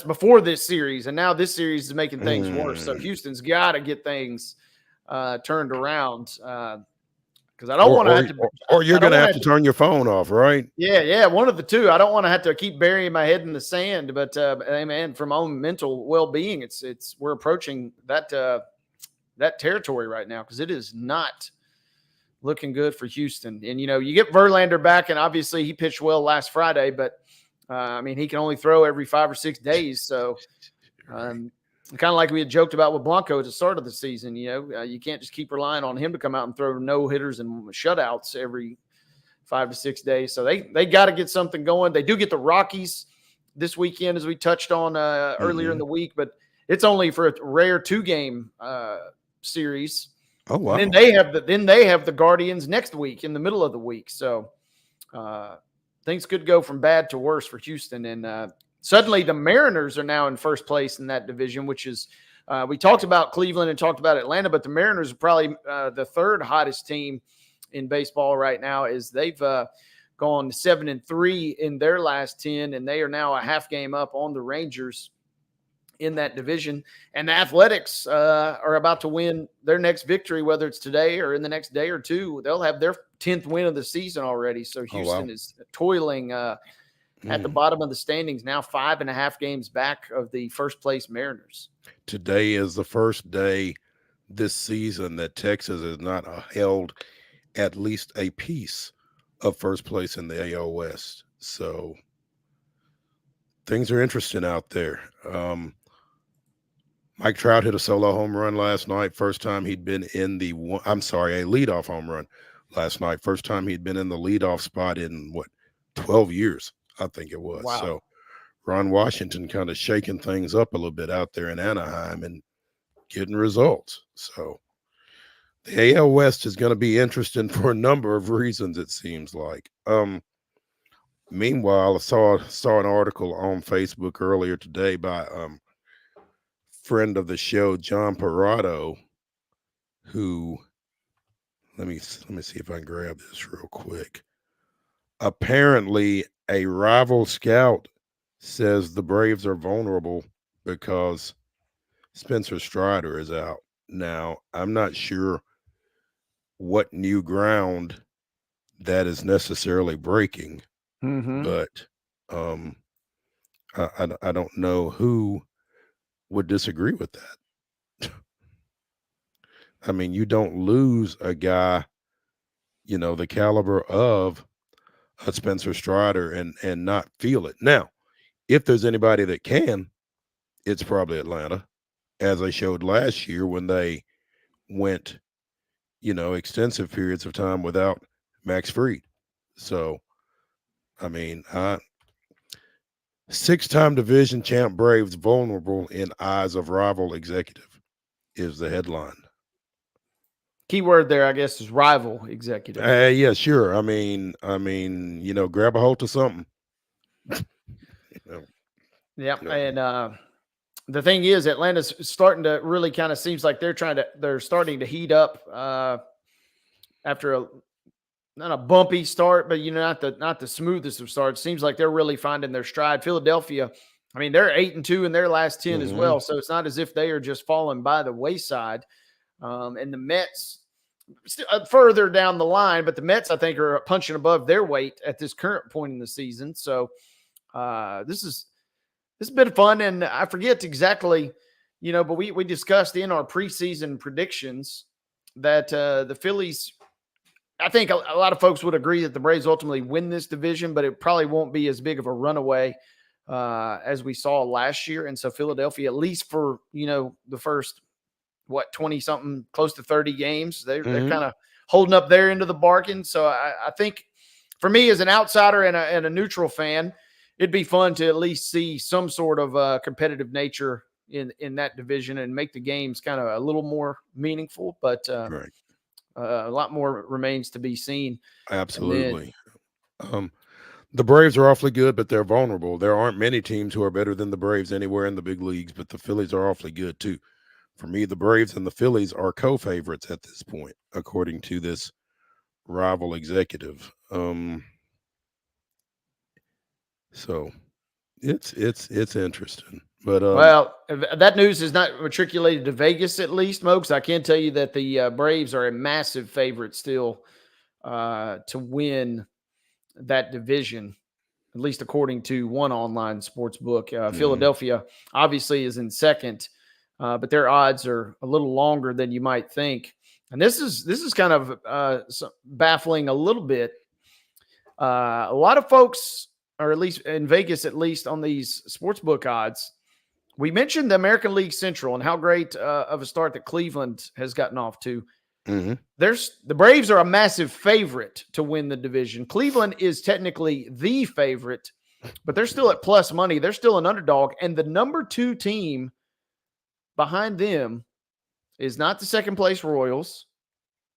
before this series, and now this series is making things worse. So Houston's got to get things turned around. Because I don't want to have to, or you're going to have to turn your phone off, right? Yeah, one of the two. I don't want to have to keep burying my head in the sand. But hey, man, for my own mental well-being, we're approaching that territory right now because it is not looking good for Houston. And you get Verlander back, and obviously he pitched well last Friday, but I mean he can only throw every 5 or 6 days, so. Kind of like we had joked about with Blanco at the start of the season, you can't just keep relying on him to come out and throw no hitters and shutouts every 5 to 6 days. So they got to get something going. They do get the Rockies this weekend, as we touched on earlier in the week, but it's only for a rare 2-game series. Oh wow! And then they have the Guardians next week in the middle of the week. So things could go from bad to worse for Houston. And suddenly the Mariners are now in first place in that division, which is we talked about Cleveland and talked about Atlanta, but the Mariners are probably the 3rd hottest team in baseball right now, as they've gone 7-3 in their last 10, and they are now a half game up on the Rangers in that division. And the Athletics are about to win their next victory, whether it's today or in the next day or two. They'll have their 10th win of the season already. So Houston is toiling at the bottom of the standings, now 5.5 games back of the first place Mariners. Today is the first day this season that Texas has not held at least a piece of first place in the AL West. So things are interesting out there. Mike Trout hit a solo home run last night. First time he'd been in a leadoff home run last night. First time he'd been in the leadoff spot in 12 years, I think it was. Wow. So Ron Washington kind of shaking things up a little bit out there in Anaheim and getting results. So the AL West is going to be interesting for a number of reasons, it seems like. Meanwhile, I saw an article on Facebook earlier today by friend of the show, John Parado, who let me see if I can grab this real quick. Apparently, a rival scout says the Braves are vulnerable because Spencer Strider is out. Now, I'm not sure what new ground that is necessarily breaking, but I don't know who would disagree with that. I mean, you don't lose a guy, the caliber of a Spencer Strider and not feel it. Now, if there's anybody that can, it's probably Atlanta. as they showed last year when they went, extensive periods of time without Max Fried. So, I mean, 6-time division champ Braves vulnerable in eyes of rival executive is the headline. Keyword there, I guess, is rival executive. Yeah, sure. I mean, grab a hold of something. Yeah, and the thing is, Atlanta's starting to really kind of seems like they're starting to heat up after not a bumpy start, but not the smoothest of starts. Seems like they're really finding their stride. Philadelphia, I mean, they're 8-2 in their last 10 as well, so it's not as if they are just falling by the wayside. And the Mets still further down the line, but the Mets, I think, are punching above their weight at this current point in the season. So this has been fun, and I forget exactly, but we discussed in our preseason predictions that the Phillies. I think a lot of folks would agree that the Braves ultimately win this division, but it probably won't be as big of a runaway as we saw last year. And so Philadelphia, at least for the first 20 something, close to 30 games, they're kind of holding up their end of the bargain. So I think for me as an outsider and a neutral fan, it'd be fun to at least see some sort of competitive nature in that division and make the games kind of a little more meaningful. But Right. A lot more remains to be seen. Absolutely. The Braves are awfully good, but they're vulnerable. There aren't many teams who are better than the Braves anywhere in the big leagues, but the Phillies are awfully good too. For me, the Braves and the Phillies are co-favorites at this point, according to this rival executive. So it's interesting. But well, that news is not matriculated to Vegas, at least, Mokes. I can tell you that the Braves are a massive favorite still to win that division, at least according to one online sports book. Philadelphia obviously is in second, but their odds are a little longer than you might think. And this is kind of baffling a little bit. A lot of folks, or at least in Vegas, at least on these sportsbook odds, we mentioned the American League Central and how great of a start that Cleveland has gotten off to. The Braves are a massive favorite to win the division. Cleveland is technically the favorite, but they're still at plus money. They're still an underdog. And the number 2 team behind them is not the second place Royals.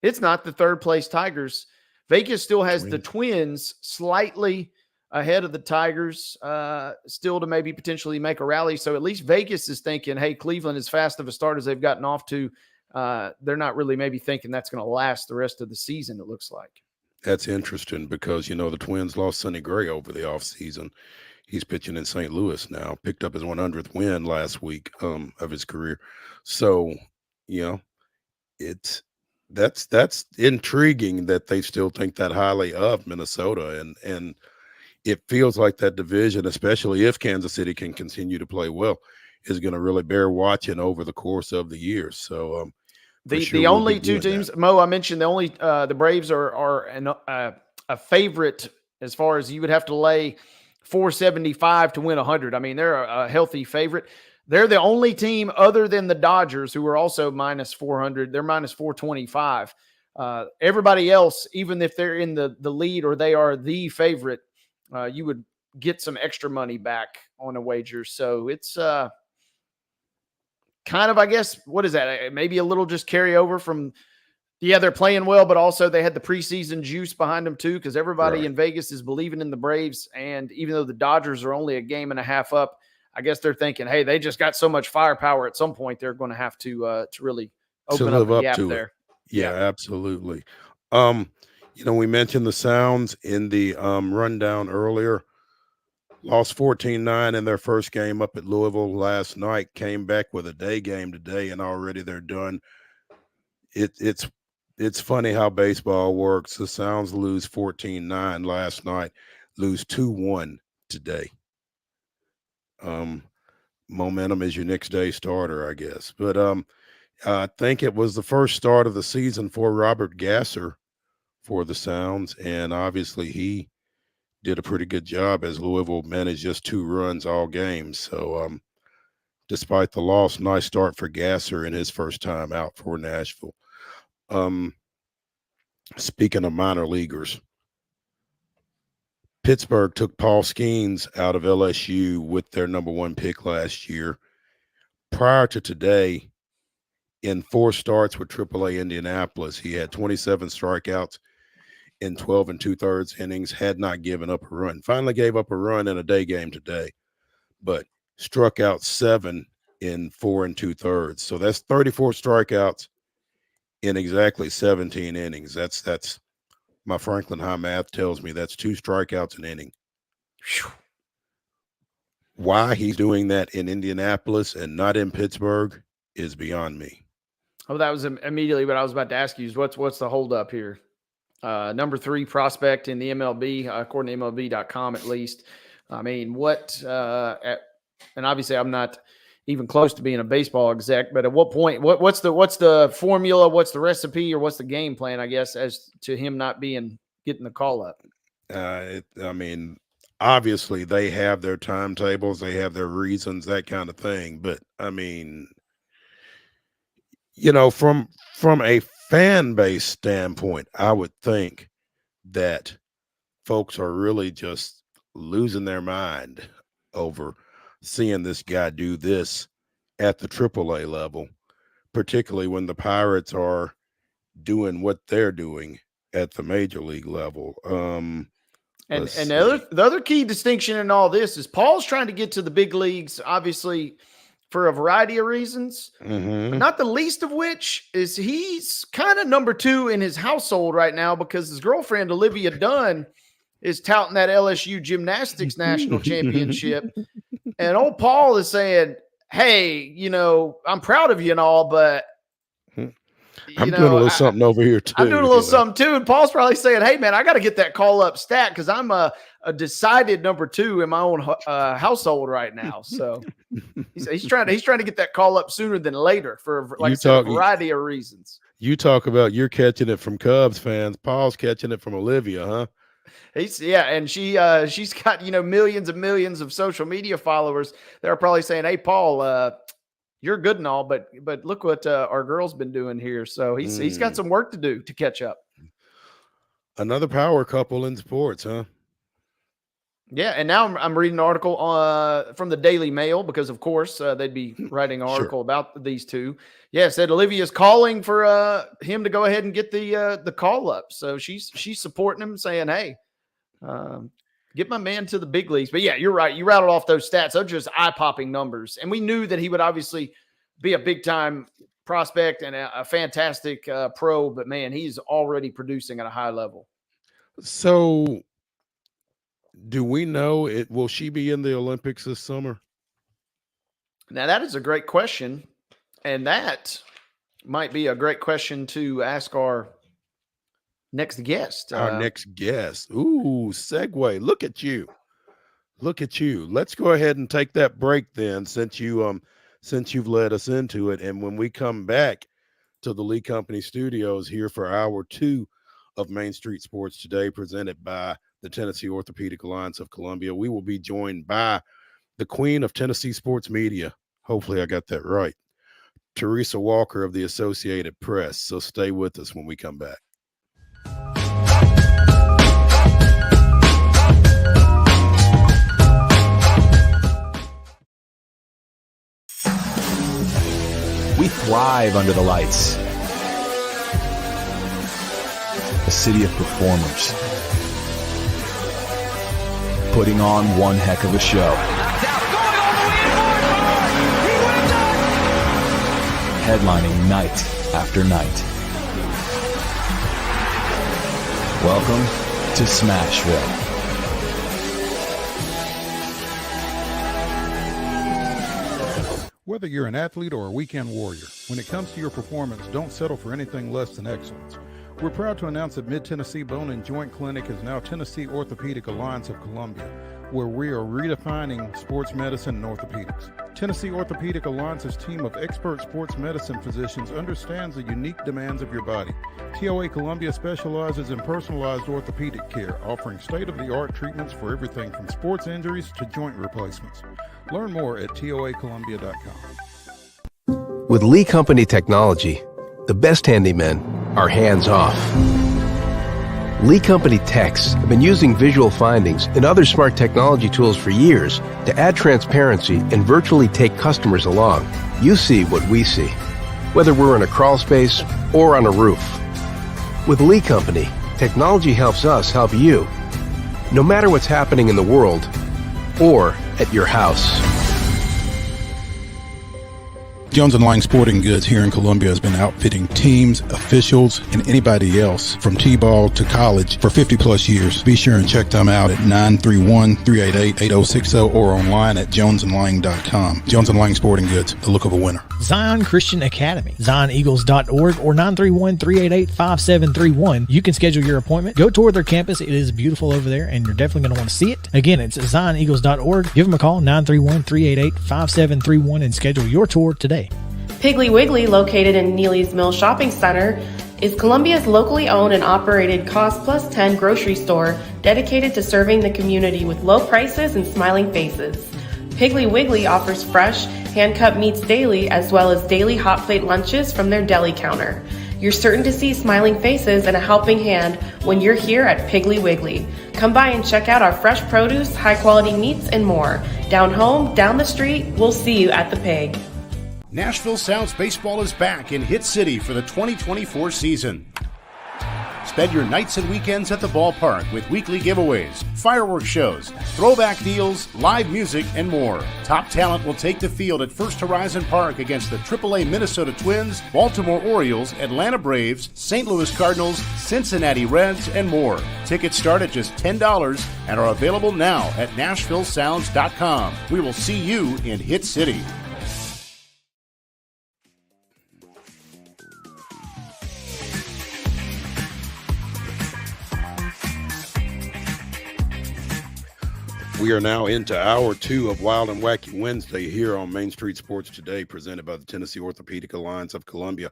It's not the third place Tigers. Vegas still has the Twins slightly ahead of the Tigers, still to maybe potentially make a rally. So at least Vegas is thinking, hey, Cleveland, as fast of a start as they've gotten off to, they're not really maybe thinking that's going to last the rest of the season, it looks like. That's interesting because, the Twins lost Sonny Gray over the offseason. He's pitching in St. Louis now, picked up his 100th win last week of his career. So, that's intriguing that they still think that highly of Minnesota. And it feels like that division, especially if Kansas City can continue to play well, is going to really bear watching over the course of the year. So the only 2 teams, Mo, I mentioned the Braves are a favorite as far as you would have to lay 475 to win 100. I mean, they're a healthy favorite. They're the only team other than the Dodgers who are also minus 400. They're minus 425. Everybody else, even if they're in the lead or they are the favorite, you would get some extra money back on a wager. So it's kind of, I guess, what is that? Maybe a little just carryover from, they're playing well, but also they had the preseason juice behind them too, because everybody in Vegas is believing in the Braves. And even though the Dodgers are only a game and a half up, I guess they're thinking, hey, they just got so much firepower at some point, they're going to have to really open up the gap there. Yeah, absolutely. We mentioned the Sounds in the rundown earlier. Lost 14-9 in their first game up at Louisville last night, came back with a day game today, and already they're done. It's funny how baseball works. The Sounds lose 14-9 last night, lose 2-1 today. Momentum is your next day starter, I guess. But I think it was the first start of the season for Robert Gasser for the Sounds, and obviously he did a pretty good job as Louisville managed just 2 runs all game. So despite the loss. Nice start for Gasser in his first time out for Nashville. Speaking of minor leaguers, Pittsburgh took Paul Skeens out of LSU with their number 1 pick last year. Prior to today, in 4 starts with AAA Indianapolis, he had 27 strikeouts in 12 2/3 innings, had not given up a run. Finally gave up a run in a day game today, but struck out 7 in 4 2/3. So that's 34 strikeouts in exactly 17 innings. That's my Franklin High math tells me that's 2 strikeouts an inning. Whew. Why he's doing that in Indianapolis and not in Pittsburgh is beyond me. Oh, that was immediately what I was about to ask you is what's the holdup here? Number 3 prospect in the MLB, according to MLB.com at least. I mean, and obviously I'm not even close to being a baseball exec, but at what point, what's the formula, what's the recipe, or what's the game plan, I guess, as to him not getting the call up? I mean, obviously they have their timetables, they have their reasons, that kind of thing. But I mean, from a fan base standpoint, I would think that folks are really just losing their mind over seeing this guy do this at the AAA level, particularly when the Pirates are doing what they're doing at the major league level. And the other key distinction in all this is Paul's trying to get to the big leagues, obviously, for a variety of reasons, not the least of which is he's kind of number 2 in his household right now because his girlfriend, Olivia Dunn, is touting that LSU gymnastics national championship. And old Paul is saying, hey, I'm proud of you and all, but I'm doing a little something over here too. I'm doing a little something too. And Paul's probably saying, hey man, I got to get that call up stat because I'm a decided number 2 in my own household right now. So he's trying to get that call up sooner than later for a variety of reasons. You talk about you're catching it from Cubs fans. Paul's catching it from Olivia, huh? And she's got millions and millions of social media followers. They're probably saying, "Hey, Paul, you're good and all, but look what our girl's been doing here." So he's got some work to do to catch up. Another power couple in sports, huh? Yeah, and now I'm reading an article from the Daily Mail because, of course, they'd be writing an article about these two. Yeah, it said Olivia's calling for him to go ahead and get the call up. So she's supporting him, saying, "Hey, get my man to the big leagues." But yeah, you're right. You rattled off those stats. Those are just eye-popping numbers, and we knew that he would obviously be a big-time prospect and a fantastic pro. But man, he's already producing at a high level. So, do we know it? Will she be in the Olympics this summer? Now, that is a great question. And that might be a great question to ask our next guest. Next guest. Ooh, segue. Look at you. Look at you. Let's go ahead and take that break then, since you've led us into it. And when we come back to the Lee Company Studios here for hour 2 of Main Street Sports Today, presented by the Tennessee Orthopedic Alliance of Columbia, we will be joined by the queen of Tennessee sports media. Hopefully I got that right. TERESA Walker of the Associated Press. So stay with us when we come back. We thrive under the lights. A city of performers, putting on one heck of a show. Headlining night after night. Welcome to Smashville. Whether you're an athlete or a weekend warrior, when it comes to your performance, don't settle for anything less than excellence. We're proud to announce that Mid-Tennessee Bone and Joint Clinic is now Tennessee Orthopedic Alliance of Columbia, where we are redefining sports medicine and orthopedics. Tennessee Orthopedic Alliance's team of expert sports medicine physicians understands the unique demands of your body. TOA Columbia specializes in personalized orthopedic care, offering state-of-the-art treatments for everything from sports injuries to joint replacements. Learn more at toacolumbia.com. With Lee Company technology, the best handymen are hands-off. Lee Company techs have been using visual findings and other smart technology tools for years to add transparency and virtually take customers along. You see what we see, whether we're in a crawl space or on a roof. With Lee Company, technology helps us help you, no matter what's happening in the world or at your house. Jones & Lang Sporting Goods here in Columbia has been outfitting teams, officials, and anybody else from T-ball to college for 50 plus years. Be sure and check them out at 931-388-8060 or online at jonesandlang.com. Jones & Lang Sporting Goods, the look of a winner. Zion Christian Academy, zioneagles.org or 931-388-5731. You can schedule your appointment. Go tour their campus. It is beautiful over there, and you're definitely going to want to see it. Again, it's zioneagles.org. Give them a call, 931-388-5731, and schedule your tour today. Piggly Wiggly, located in Neely's Mill Shopping Center, is Columbia's locally owned and operated Cost Plus 10 grocery store dedicated to serving the community with low prices and smiling faces. Piggly Wiggly offers fresh, hand-cut meats daily, as well as daily hot plate lunches from their deli counter. You're certain to see smiling faces and a helping hand when you're here at Piggly Wiggly. Come by and check out our fresh produce, high-quality meats, and more. Down home, down the street, we'll see you at the Pig. Nashville Sounds Baseball is back in Hit City for the 2024 season. Spend your nights and weekends at the ballpark with weekly giveaways, fireworks shows, throwback deals, live music, and more. Top talent will take the field at First Horizon Park against the AAA Minnesota Twins, Baltimore Orioles, Atlanta Braves, St. Louis Cardinals, Cincinnati Reds, and more. Tickets start at just $10 and are available now at NashvilleSounds.com. We will see you in Hit City. We are now into hour 2 of Wild and Wacky Wednesday here on Main Street Sports Today, presented by the Tennessee Orthopedic Alliance of Columbia.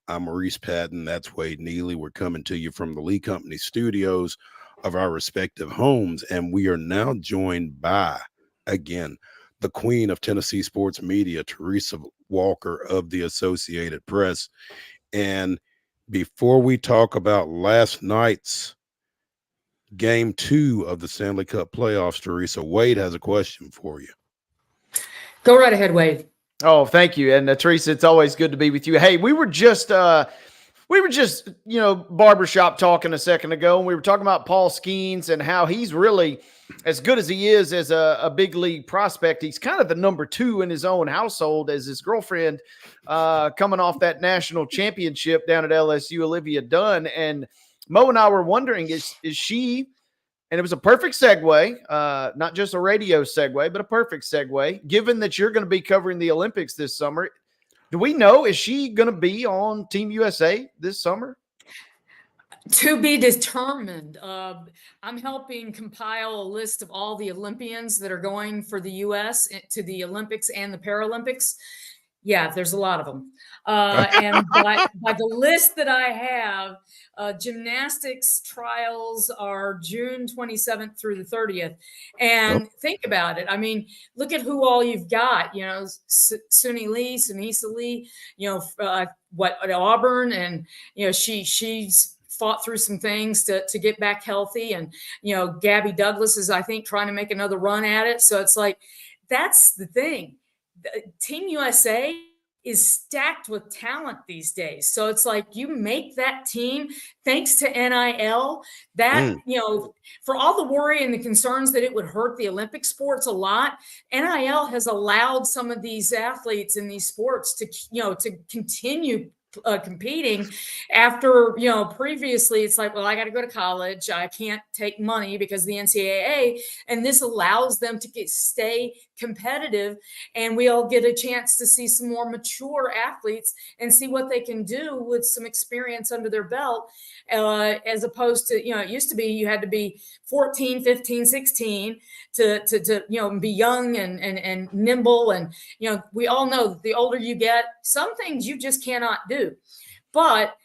I'm Maurice Patton. That's Wade Neely. We're coming to you from the Lee Company studios of our respective homes, and we are now joined by, again, the queen of Tennessee sports media, TERESA Walker of the Associated Press. And before we talk about last night's Game 2 of the Stanley Cup playoffs, TERESA, Wade has a question for you. Go right ahead, Wade. Oh, thank you. And TERESA, it's always good to be with you. Hey, we were just barbershop talking a second ago, and we were talking about Paul Skeens and how he's really, as good as he is as a big league prospect, he's kind of the number 2 in his own household, as his girlfriend coming off that national championship down at LSU, Olivia Dunn. And Mo and I were wondering, is she, and it was a perfect segue, not just a radio segue, but a perfect segue, given that you're going to be covering the Olympics this summer. Do we know, is she going to be on Team USA this summer? To be determined. I'm helping compile a list of all the Olympians that are going for the U.S. to the Olympics and the Paralympics. Yeah, there's a lot of them. And by the list that I have, gymnastics trials are June 27th through the 30th. And think about it. I mean, look at who all you've got, Sunisa Lee, at Auburn. And, she's fought through some things to get back healthy. And, Gabby Douglas is, I think, trying to make another run at it. So it's like, that's the thing. Team USA is stacked with talent these days. So it's like you make that team thanks to NIL that, for all the worry and the concerns that it would hurt the Olympic sports a lot, NIL has allowed some of these athletes in these sports to continue competing after, previously it's like, well, I got to go to college. I can't take money because of the NCAA. And this allows them to stay competitive, and we'll get a chance to see some more mature athletes and see what they can do with some experience under their belt, as opposed to, it used to be you had to be 14, 15, 16 to be young and nimble. And, we all know that the older you get, some things you just cannot do. But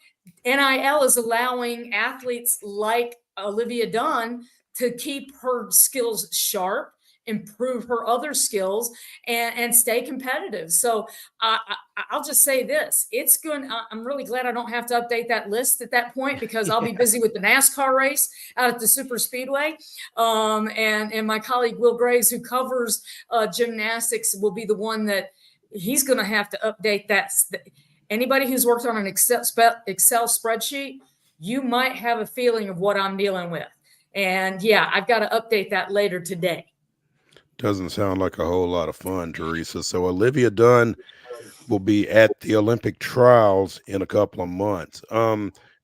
NIL is allowing athletes like Olivia Dunn to keep her skills sharp, improve her other skills, and stay competitive. So I'll just say this: I'm really glad I don't have to update that list at that point, because I'll be busy with the NASCAR race out at the Super Speedway, and my colleague Will Graves, who covers gymnastics, will be the one that he's going to have to update that. Anybody who's worked on an Excel spreadsheet, you might have a feeling of what I'm dealing with. And yeah, I've got to update that later today. Doesn't sound like a whole lot of fun, Teresa. So Olivia Dunn will be at the Olympic trials in a couple of months.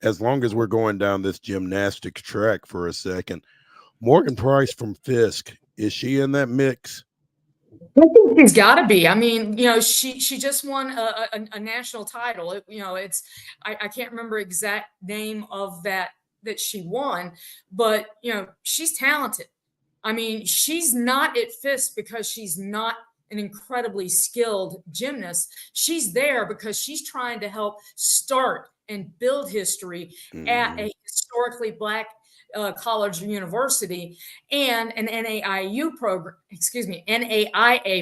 As long as we're going down this gymnastics track for a second, Morgan Price from Fisk, is she in that mix? I think she's got to be. I mean, she just won a national title. I can't remember exact name of that she won, but she's talented. I mean, she's not at Fisk because she's not an incredibly skilled gymnast. She's there because she's trying to help start and build history at a historically Black college or university, and an NAIA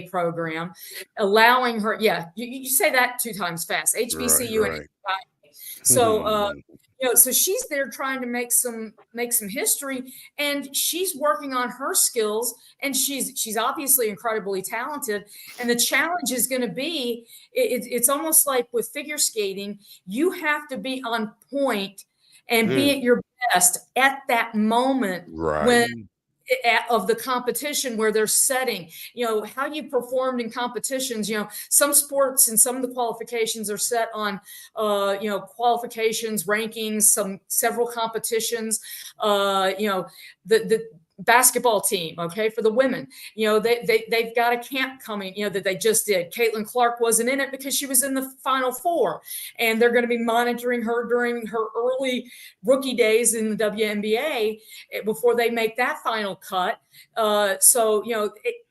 program, allowing her. Yeah, you say that 2 times fast. HBCU right. And NAIA. So so she's there trying to make some history, and she's working on her skills, and she's obviously incredibly talented. And the challenge is going to be, it's almost like with figure skating, you have to be on point and be at your best at that moment, when of the competition where they're setting, how you performed in competitions. Some sports and some of the qualifications are set on, qualifications, rankings, several competitions. The basketball team, okay, for the women, they've got a camp coming, that they just did. Caitlin Clark wasn't in it because she was in the Final Four, and they're going to be monitoring her during her early rookie days in the WNBA before they make that final cut.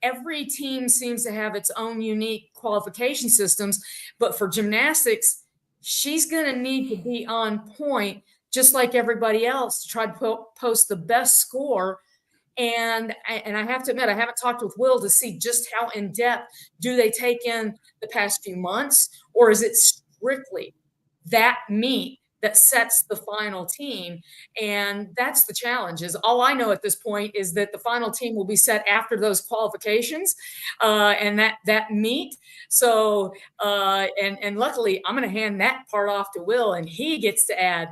Every team seems to have its own unique qualification systems, but for gymnastics, she's going to need to be on point, just like everybody else, to try to post the best score. And I have to admit, I haven't talked with Will to see just how in depth do they take in the past few months, or is it strictly that meet that sets the final team? And that's the challenge. Is all I know at this point is that the final team will be set after those qualifications, and that meet. So and luckily, I'm going to hand that part off to Will, and he gets to add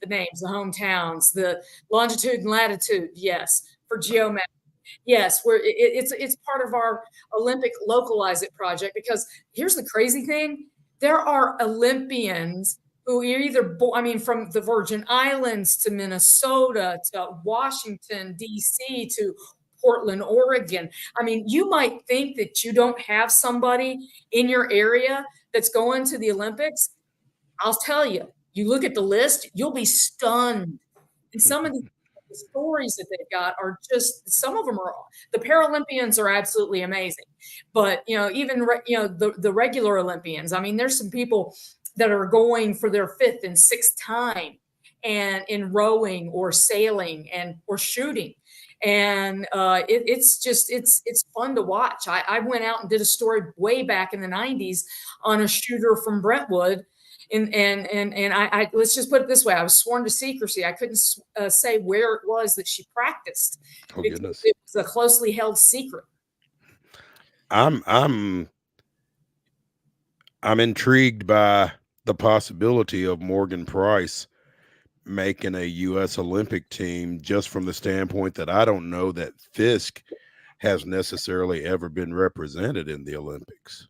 the names, the hometowns, the longitude and latitude. Yes. For geometry. Yes, it's part of our Olympic Localize It project, because here's the crazy thing. There are Olympians who are either, from the Virgin Islands to Minnesota to Washington, D.C. to Portland, Oregon. I mean, you might think that you don't have somebody in your area that's going to the Olympics. I'll tell you, you look at the list, you'll be stunned. And some of the stories that they've got are just, some of them are, the Paralympians are absolutely amazing, but even the regular Olympians, there's some people that are going for their 5th and 6th time, and in rowing or sailing or shooting, and it's fun to watch. I went out and did a story way back in the 90s on a shooter from Brentwood. And I let's just put it this way: I was sworn to secrecy. I couldn't say where it was that she practiced. Oh, goodness. It was a closely held secret. I'm intrigued by the possibility of Morgan Price making a U.S. Olympic team, just from the standpoint that I don't know that Fisk has necessarily ever been represented in the Olympics.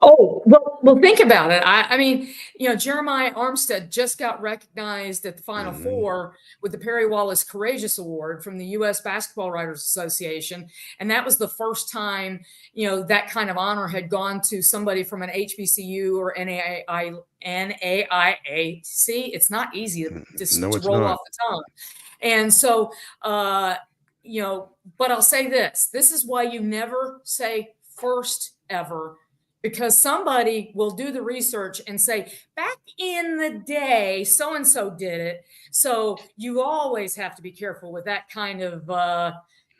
Oh, well, think about it. I mean, Jeremiah Armstead just got recognized at the Final Four with the Perry Wallace Courageous Award from the U.S. Basketball Writers Association. And that was the first time, that kind of honor had gone to somebody from an HBCU or NAIA. See, it's not easy to No, it's roll not. off the tongue. And so, but I'll say this. This is why you never say first ever, because somebody will do the research and say, back in the day, so-and-so did it. So you always have to be careful with that kind of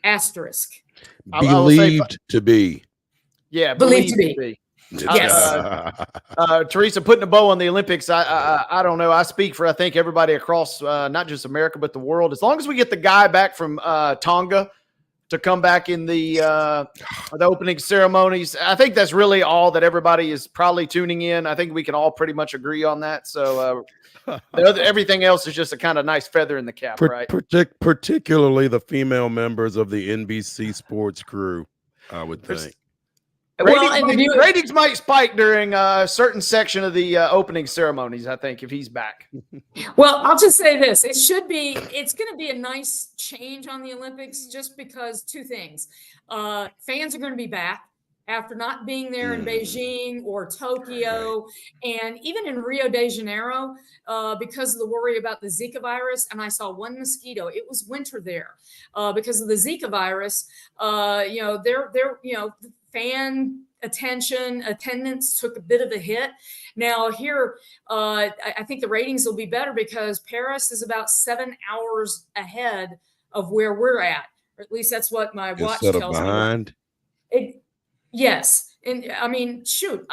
asterisk. Believed to be. Yeah, believed to be. Yes. Teresa, putting a bow on the Olympics, I don't know. I speak for, I think, everybody across not just America, but the world. As long as we get the guy back from Tonga to come back in the opening ceremonies, I think that's really all that everybody is probably tuning in. I think we can all pretty much agree on that. So everything else is just a kind of nice feather in the cap, right? Particularly the female members of the NBC Sports crew, I would think. Ratings might spike during a certain section of the opening ceremonies, I think, if he's back. Well, I'll just say this. It's going to be a nice change on the Olympics just because two things. Fans are going to be back after not being there in Beijing or Tokyo, and even in Rio de Janeiro, because of the worry about the Zika virus. And I saw one mosquito. It was winter there because of the Zika virus. Fan attendance took a bit of a hit. Now here, I think the ratings will be better because Paris is about 7 hours ahead of where we're at, or at least that's what my watch tells me. Yes, and I mean, shoot,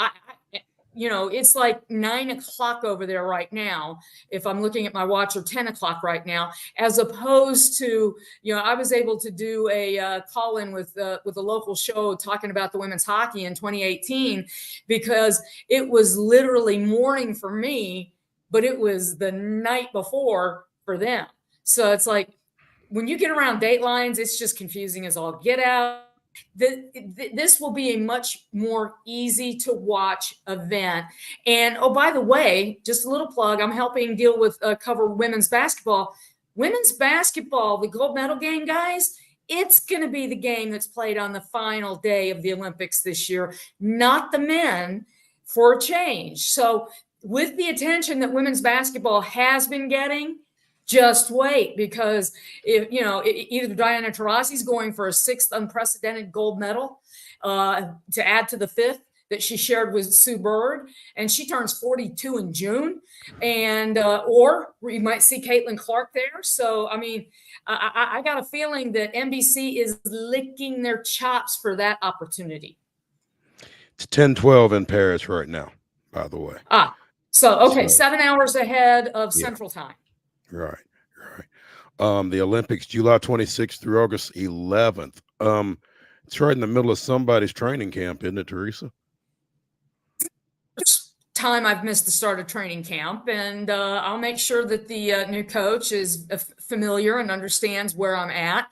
it's like 9 o'clock over there right now. If I'm looking at my watch, or 10 o'clock right now, as opposed to, I was able to do a call in with a local show talking about the women's hockey in 2018, because it was literally morning for me, but it was the night before for them. So it's like, when you get around date lines, it's just confusing as all get out. This will be a much more easy to watch event. And oh, by the way, just a little plug, I'm helping deal with cover women's basketball. Women's basketball, the gold medal game, guys, it's going to be the game that's played on the final day of the Olympics this year, not the men, for a change. So with the attention that women's basketball has been getting, just wait, because if either Diana Taurasi's going for a 6th unprecedented gold medal to add to the 5th that she shared with Sue Bird, and she turns 42 in June, and or we might see Caitlin Clark there. So I mean, I got a feeling that NBC is licking their chops for that opportunity. It's 10:12 in Paris right now, by the way. So 7 hours ahead of Central Time. Right. The Olympics, July 26th through August 11th. It's right in the middle of somebody's training camp, isn't it, Teresa? Time I've missed the start of training camp, and I'll make sure that the new coach is familiar and understands where I'm at.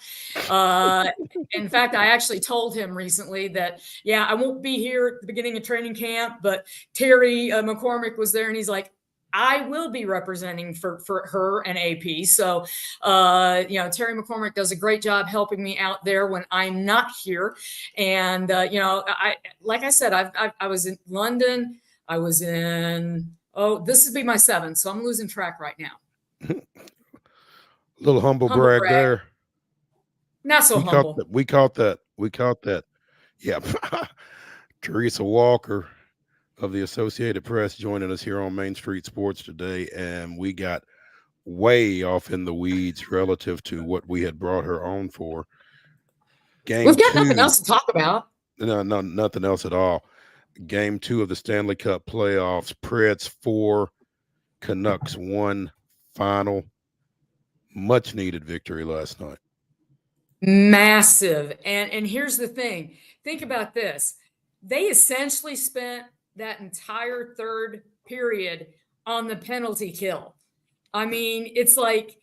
In fact, I actually told him recently that, I won't be here at the beginning of training camp, but Terry McCormick was there, and he's like, I will be representing for her and AP. So, Terry McCormick does a great job helping me out there when I'm not here. And, like I said, I was in London. I was in, this would be my 7th. So I'm losing track right now. Little humble brag there. Not so humble. We caught that. Yeah. Teresa Walker of the Associated Press joining us here on Main Street Sports today, and we got way off in the weeds relative to what we had brought her on for. We've got nothing else to talk about. No, nothing else at all. Game 2 of the Stanley Cup playoffs. Preds 4, Canucks 1 final. Much needed victory last night. Massive. And here's the thing. Think about this. They essentially spent that entire third period on the penalty kill. I mean, it's like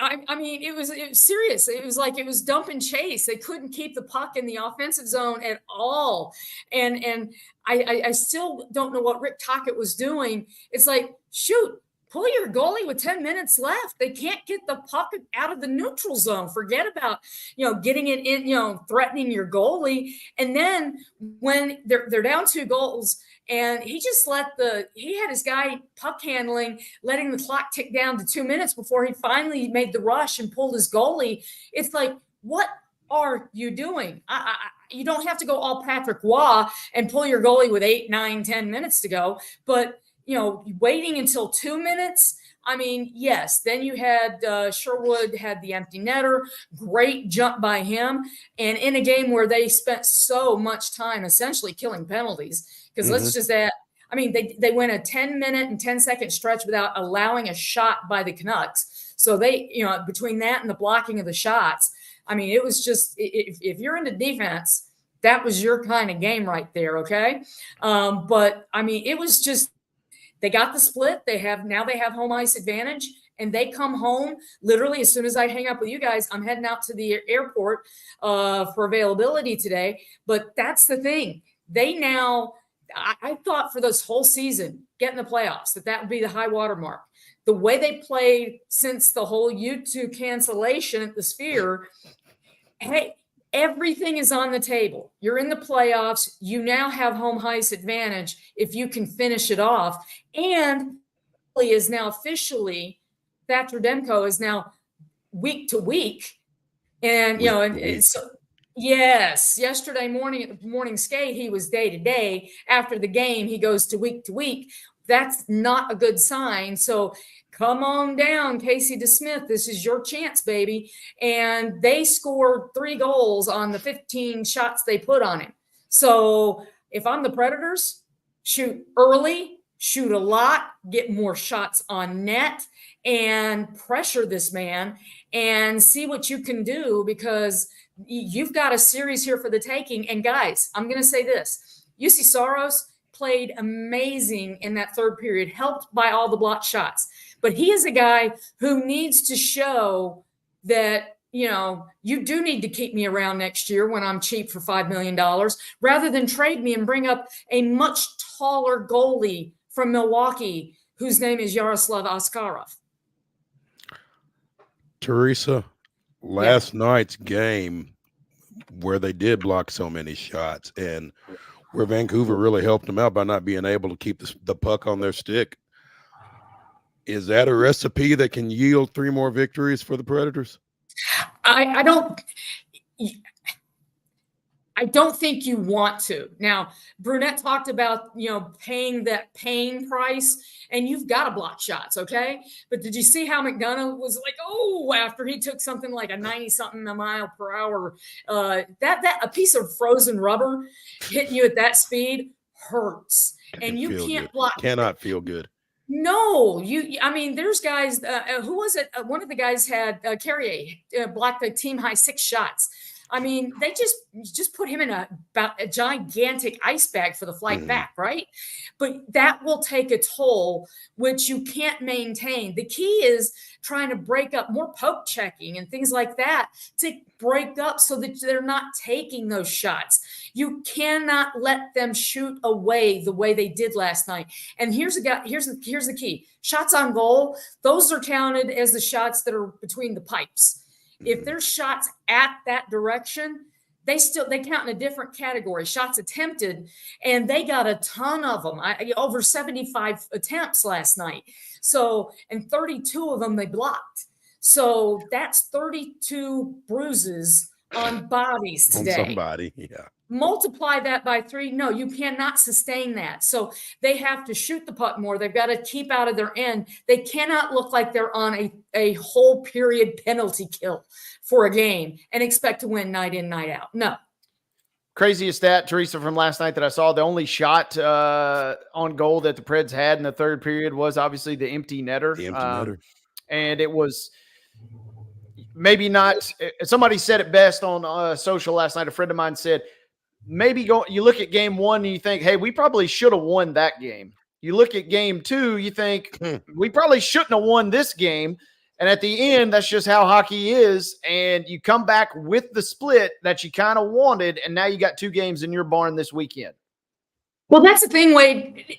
I mean, it was serious. It was like it was dump and chase. They couldn't keep the puck in the offensive zone at all. And I still don't know what Rick Tocchet was doing. It's like, shoot, pull your goalie with 10 minutes left. They can't get the puck out of the neutral zone. Forget about, getting it in, threatening your goalie. And then when they're down 2 goals, and he just he had his guy puck handling, letting the clock tick down to 2 minutes before he finally made the rush and pulled his goalie. It's like, what are you doing? You don't have to go all Patrick Waugh and pull your goalie with 8, 9, 10 minutes to go. But, waiting until 2 minutes. I mean, yes, then you had Sherwood had the empty netter, great jump by him. And in a game where they spent so much time essentially killing penalties, because let's just add, I mean, they went a 10-minute and 10-second stretch without allowing a shot by the Canucks. So they, between that and the blocking of the shots, I mean, it was just, if you're into defense, that was your kind of game right there. Okay. But I mean, it was just, they got the split. They have home ice advantage, and they come home literally as soon as I hang up with you guys. I'm heading out to the airport for availability today. But that's the thing. They now, I thought for this whole season, getting the playoffs, that would be the high water mark. The way they played since the whole U2 cancellation at the Sphere, hey, everything is on the table. You're in the playoffs. You now have home ice advantage if you can finish it off. And is now officially, Thatcher Demko is now week to week. And, so, yes, yesterday morning at the morning skate, he was day to day. After the game, he goes to week. That's not a good sign. So come on down, Casey DeSmith. This is your chance, baby. And they scored 3 goals on the 15 shots they put on him. So if I'm the Predators, shoot early, shoot a lot, get more shots on net, and pressure this man and see what you can do, because you've got a series here for the taking. And guys, I'm going to say this. UC Saros played amazing in that third period, helped by all the blocked shots. But he is a guy who needs to show that, you do need to keep me around next year when I'm cheap for $5 million, rather than trade me and bring up a much taller goalie from Milwaukee whose name is Yaroslav Askarov. Teresa, last night's game where they did block so many shots and where Vancouver really helped them out by not being able to keep the puck on their stick. Is that a recipe that can yield 3 more victories for the Predators? I don't think you want to. Now, Brunette talked about, paying that pain price, and you've got to block shots, okay? But did you see how McDonough was like, after he took something like a 90-something mile per hour, that a piece of frozen rubber hitting you at that speed hurts. And you can't block. Cannot feel good. No, there's guys, who was it? One of the guys had Carrier blocked a team high 6 shots. I mean, they just put him in a gigantic ice bag for the flight back, right? But that will take a toll, which you can't maintain. The key is trying to break up more poke checking and things like that to break up so that they're not taking those shots. You cannot let them shoot away the way they did last night. And here's the key. Shots on goal, those are counted as the shots that are between the pipes. If there's shots at that direction, they count in a different category. Shots attempted, and they got a ton of them. Over 75 attempts last night. So, and 32 of them they blocked. So that's 32 bruises on bodies today. On somebody, yeah. Multiply that by 3. No, you cannot sustain that. So they have to shoot the puck more. They've got to keep out of their end. They cannot look like they're on a whole period penalty kill for a game and expect to win night in, night out. No. Craziest stat, Teresa, from last night that I saw, the only shot on goal that the Preds had in the third period was obviously the empty netter. The empty netter. And it was maybe not – somebody said it best on social last night. A friend of mine said, you look at game 1 and you think, hey, we probably should have won that game. You look at game 2, you think we probably shouldn't have won this game. And at the end, that's just how hockey is. And you come back with the split that you kind of wanted, and now you got 2 games in your barn this weekend. Well, that's the thing, Wade.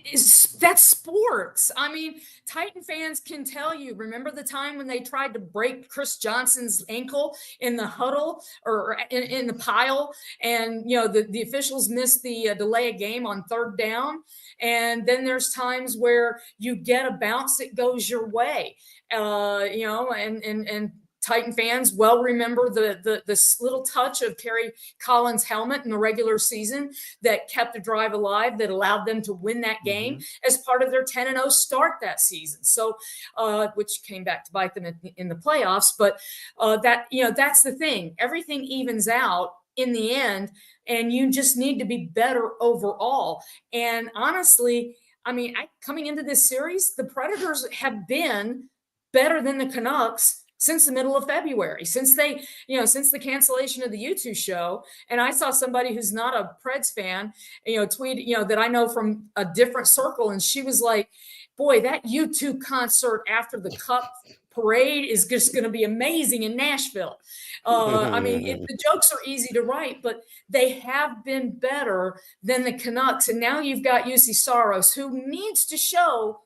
That's sports. I mean, Titan fans can tell you. Remember the time when they tried to break Chris Johnson's ankle in the huddle or in the pile, and the officials missed the delay of game on 3rd down. And then there's times where you get a bounce that goes your way, and Titan fans well remember this little touch of Terry Collins' helmet in the regular season that kept the drive alive, that allowed them to win that game as part of their 10-0 start that season. So, which came back to bite them in the playoffs. But that's the thing. Everything evens out in the end, and you just need to be better overall. And honestly, I mean, coming into this series, the Predators have been better than the Canucks since the middle of February, since the cancellation of the U2 show. And I saw somebody who's not a Preds fan, tweet, that I know from a different circle. And she was like, boy, that U2 concert after the Cup parade is just going to be amazing in Nashville. I mean, the jokes are easy to write, but they have been better than the Canucks. And now you've got UC Saros, who needs to show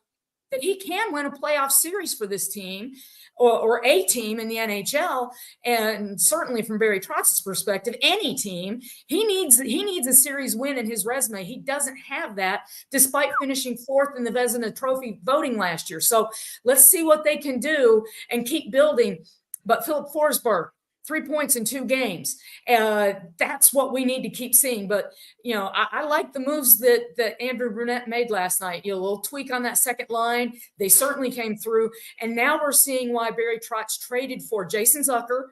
that he can win a playoff series for this team, or a team in the NHL. And certainly from Barry Trotz's perspective, any team, he needs a series win in his resume. He doesn't have that, despite finishing 4th in the Vezina Trophy voting last year. So let's see what they can do and keep building. But Philip Forsberg, 3 points in 2 games. That's what we need to keep seeing. But, I like the moves that Andrew Brunette made last night. A little tweak on that second line. They certainly came through. And now we're seeing why Barry Trotz traded for Jason Zucker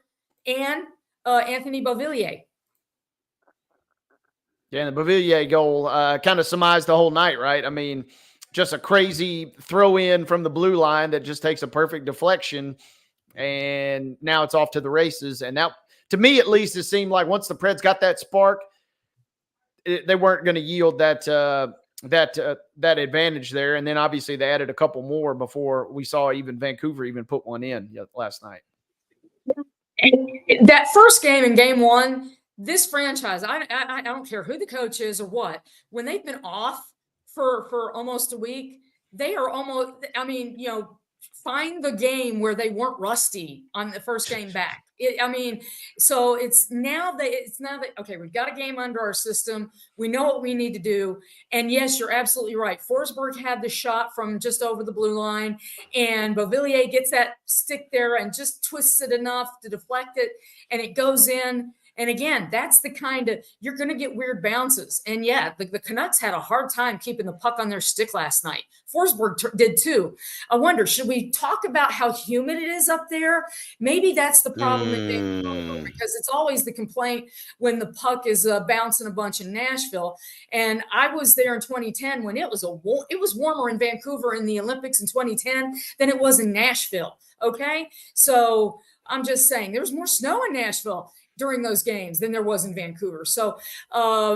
and Anthony Beauvillier. Yeah, and the Beauvillier goal kind of surmised the whole night, right? I mean, just a crazy throw in from the blue line that just takes a perfect deflection. And now it's off to the races. And now, to me, at least, it seemed like once the Preds got that spark, they weren't going to yield that advantage there. And then obviously they added a couple more before we saw even Vancouver even put one in last night. That first game in game 1, this franchise, I don't care who the coach is or what, when they've been off for almost a week, they are almost, find the game where they weren't rusty on the first game back. So it's now that, okay, we've got a game under our system. We know what we need to do. And yes, you're absolutely right. Forsberg had the shot from just over the blue line, and Beauvillier gets that stick there and just twists it enough to deflect it, and it goes in. And again, that's the kind of, you're going to get weird bounces. And yeah, the Canucks had a hard time keeping the puck on their stick last night. Forsberg did too. I wonder, should we talk about how humid it is up there? Maybe that's the problem because it's always the complaint when the puck is bouncing a bunch in Nashville. And I was there in 2010 when it was warmer in Vancouver in the Olympics in 2010 than it was in Nashville. Okay. So I'm just saying there was more snow in Nashville during those games than there was in Vancouver. So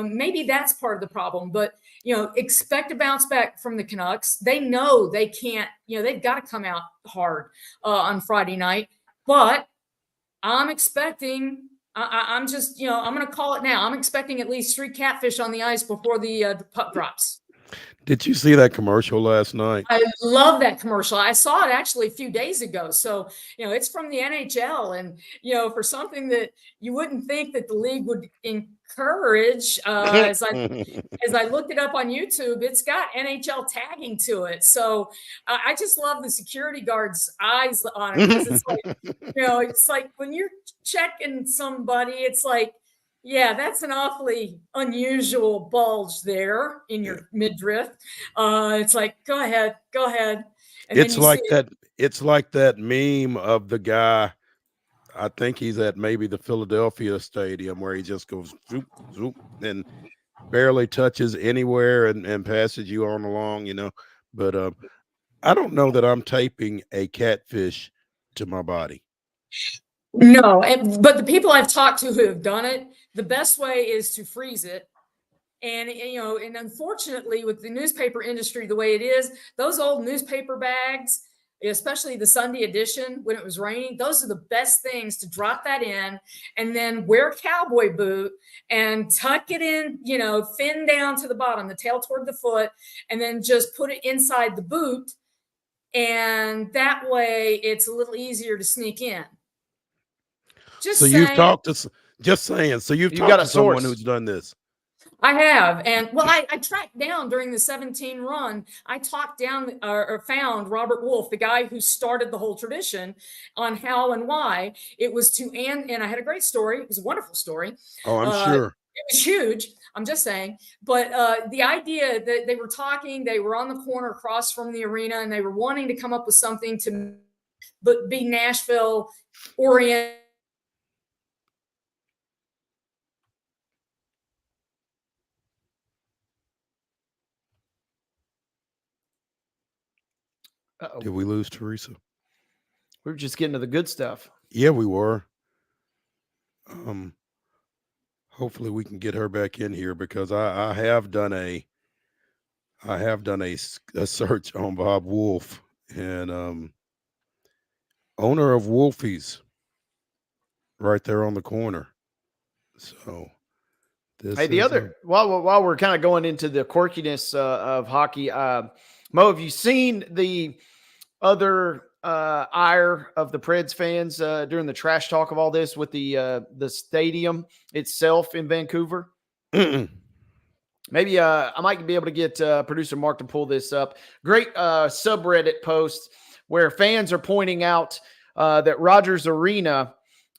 maybe that's part of the problem. But, expect a bounce back from the Canucks. They know they can't, they've got to come out hard on Friday night. But I'm expecting, I'm just, I'm going to call it now. I'm expecting at least 3 catfish on the ice before the puck drops. Did you see that commercial last night? I love that commercial. I saw it actually a few days ago. So, it's from the NHL, and, for something that you wouldn't think that the league would encourage, as I looked it up on YouTube, it's got NHL tagging to it. So I just love the security guard's eyes on it, because it's like, it's like when you're checking somebody, it's like, yeah, that's an awfully unusual bulge there in your midriff. It's like, go ahead. And it's like that. It's like that meme of the guy. I think he's at maybe the Philadelphia stadium, where he just goes zoop, zoop, and barely touches anywhere and passes you on along, But I don't know that I'm taping a catfish to my body. No, but the people I've talked to who have done it, the best way is to freeze it. And, and unfortunately, with the newspaper industry the way it is, those old newspaper bags, especially the Sunday edition when it was raining. Those are the best things to drop that in and then wear a cowboy boot and tuck it in, fin down to the bottom, the tail toward the foot, and then just put it inside the boot. And that way it's a little easier to sneak in. Just so saying. you've talked to, just saying, so you've talked to someone who's done this. I have. And well, I tracked down during the 17 run. I talked down or found Robert Wolf, the guy who started the whole tradition, on how and why it was to, and I had a great story. It was a wonderful story. Oh, I'm sure. It was huge. I'm just saying. But the idea that they were talking, they were on the corner across from the arena, and they were wanting to come up with something to be Nashville oriented. Uh-oh. Did we lose Teresa? We were just getting to the good stuff. Yeah, we were. Hopefully we can get her back in here because I have done a search on Bob Wolf, and owner of Wolfies right there on the corner. So this hey, the is other while we're kind of going into the quirkiness of hockey, Mo, have you seen the other ire of the Preds fans during the trash talk of all this with the stadium itself in Vancouver? Maybe I might be able to get producer Mark to pull this up. Great subreddit post where fans are pointing out that Rogers Arena,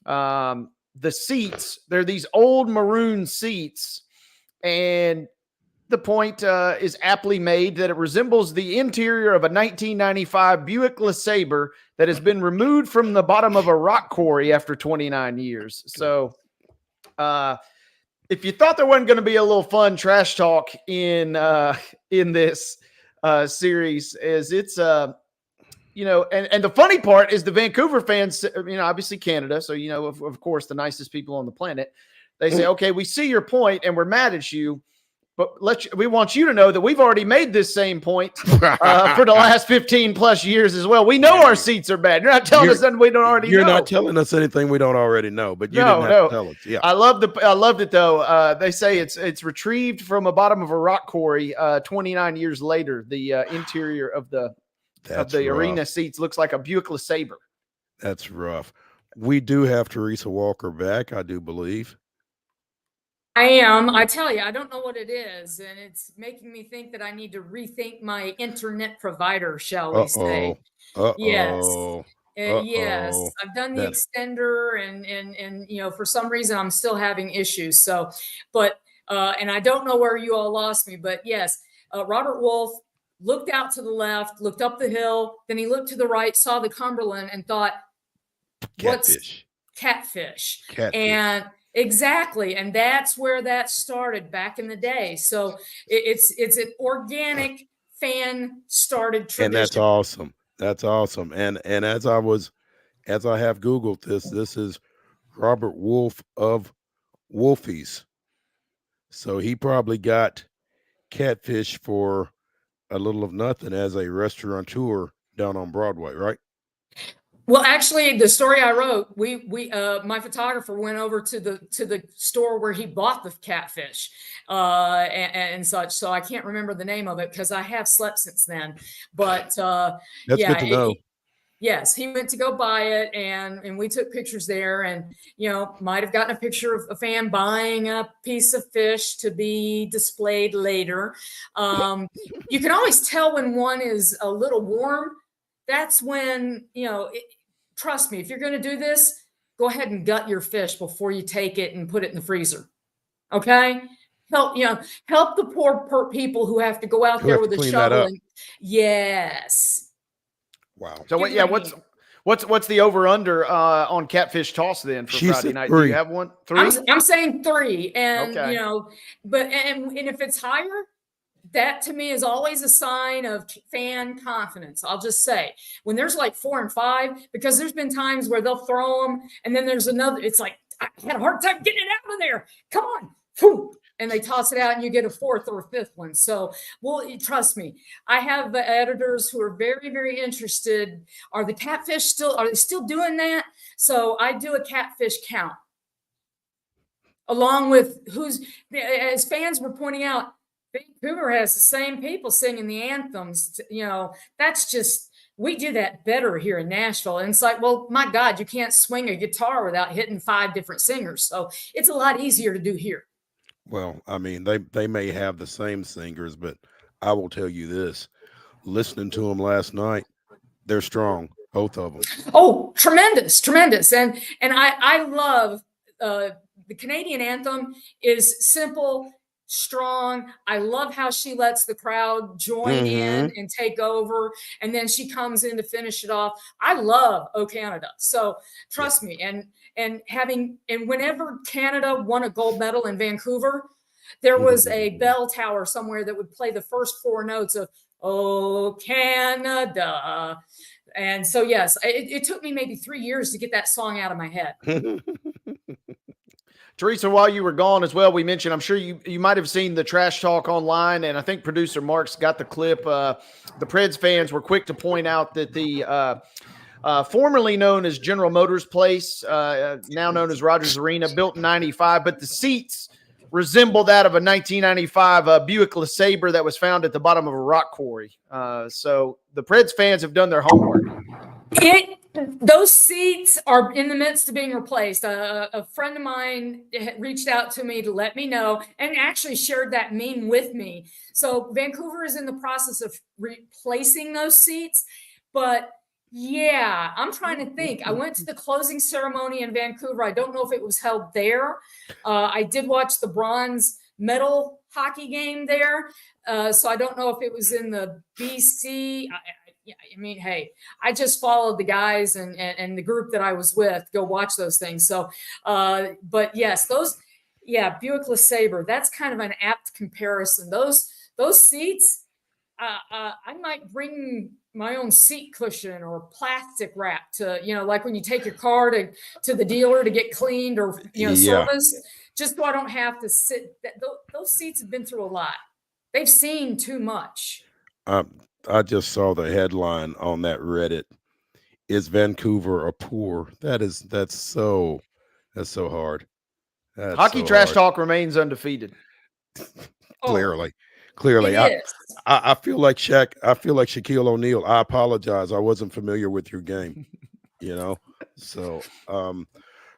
the seats, they're these old maroon seats, and the point is aptly made that it resembles the interior of a 1995 Buick LeSabre that has been removed from the bottom of a rock quarry after 29 years. So if you thought there wasn't going to be a little fun trash talk in this series, is it's and the funny part is the Vancouver fans, obviously Canada, so of course the nicest people on the planet, they say, okay, we see your point and we're mad at you, but we want you to know that we've already made this same point for the last 15 plus years as well. We know our seats are bad. You're not telling us something we don't already know. You're not telling us anything we don't already know, but you didn't have to tell us. Yeah. I loved it though. They say it's retrieved from the bottom of a rock quarry 29 years later. The interior of the arena seats looks like a Buick LeSabre. That's rough. We do have Teresa Walker back, I do believe. I am. I tell you, I don't know what it is, and it's making me think that I need to rethink my internet provider, shall we say? Yes. Yes, I've done the extender, and for some reason I'm still having issues. So, but and I don't know where you all lost me, but yes, Robert Wolf looked out to the left, looked up the hill, then he looked to the right, saw the Cumberland, and thought, catfish. Catfish. And exactly. And that's where that started back in the day. So it's an organic fan started tradition. And that's awesome. That's awesome. And as I have Googled this is Robert Wolf of Wolfies. So he probably got catfish for a little of nothing as a restaurateur down on Broadway, right? Well, actually, the story I wrote, my photographer went over to the store where he bought the catfish and such. So I can't remember the name of it because I have slept since then. But that's good to know. Yes, he went to go buy it, and we took pictures there, and might have gotten a picture of a fan buying a piece of fish to be displayed later. You can always tell when one is a little warm. That's when, trust me, if you're going to do this, go ahead and gut your fish before you take it and put it in the freezer. Okay? Help the poor people who have to go out there with a shovel. Yes. Wow. So what's the over under on catfish toss then for Friday night? 3. Do you have one? 3? I'm saying 3, and okay. But if it's higher, that to me is always a sign of fan confidence. I'll just say when there's like 4 and 5, because there's been times where they'll throw them and then there's another. It's like, I had a hard time getting it out of there. Come on. and they toss it out and you get a fourth or a fifth one. So, well, trust me, I have editors who are very, very interested. Are they still doing that? So I do a catfish count along with as fans were pointing out, Vancouver has the same people singing the anthems. That's just, we do that better here in Nashville. And it's like, well, my God, you can't swing a guitar without hitting 5 different singers. So it's a lot easier to do here. Well, I mean, they may have the same singers, but I will tell you this: listening to them last night, they're strong, both of them. Oh, tremendous. And I love the Canadian anthem is simple, strong. I love how she lets the crowd join in and take over, and then she comes in to finish it off. I love "O Canada." So trust me, and whenever Canada won a gold medal in Vancouver, there was a bell tower somewhere that would play the first 4 notes of "O Canada." And so, yes, it took me maybe 3 years to get that song out of my head. Teresa, while you were gone as well, we mentioned, I'm sure you might have seen the trash talk online, and I think producer Mark's got the clip. The Preds fans were quick to point out that the formerly known as General Motors Place, now known as Rogers Arena, built in 95, but the seats resemble that of a 1995 Buick LeSabre that was found at the bottom of a rock quarry. So the Preds fans have done their homework. Those seats are in the midst of being replaced. A friend of mine reached out to me to let me know and actually shared that meme with me. So Vancouver is in the process of replacing those seats. But yeah, I'm trying to think. I went to the closing ceremony in Vancouver. I don't know if it was held there. I did watch the bronze medal hockey game there. So I don't know if it was in the BC. I mean, hey, I just followed the guys and the group that I was with go watch those things. So, but yes, Buick LeSabre, that's kind of an apt comparison. Those seats, I might bring my own seat cushion or plastic wrap to, like when you take your car to the dealer to get cleaned or, serviced, just so I don't have to sit. Those seats have been through a lot. They've seen too much. I just saw the headline on that Reddit. Is Vancouver a poor? That's so hard. Hockey trash talk remains undefeated. Clearly. I feel like Shaquille O'Neal. I apologize. I wasn't familiar with your game. So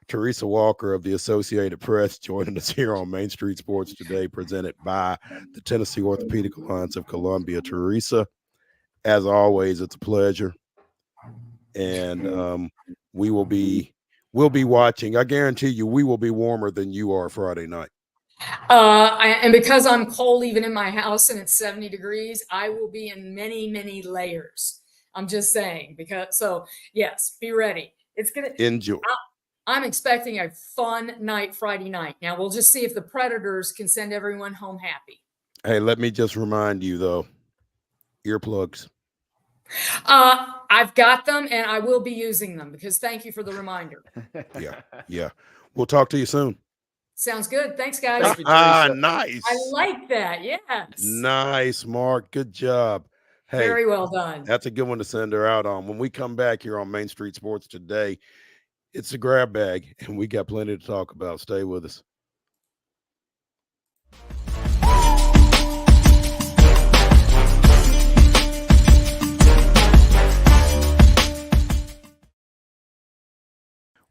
Teresa Walker of the Associated Press joining us here on Main Street Sports today, presented by the Tennessee Orthopedic Alliance of Columbia. Teresa, as always, it's a pleasure. And we'll be watching. I guarantee you we will be warmer than you are Friday night. And because I'm cold even in my house and it's 70 degrees, I will be in many, many layers. I'm just saying, yes, be ready. It's going to enjoy. I'm expecting a fun night Friday night. Now we'll just see if the Predators can send everyone home happy. Hey, let me just remind you though, earplugs. I've got them and I will be using them because thank you for the reminder. Yeah. We'll talk to you soon. Sounds good. Thanks, guys. Thank you, nice. I like that. Yes. Nice, Mark. Good job. Hey, very well done. That's a good one to send her out on. When we come back here on Main Street Sports today, it's a grab bag, and we got plenty to talk about. Stay with us.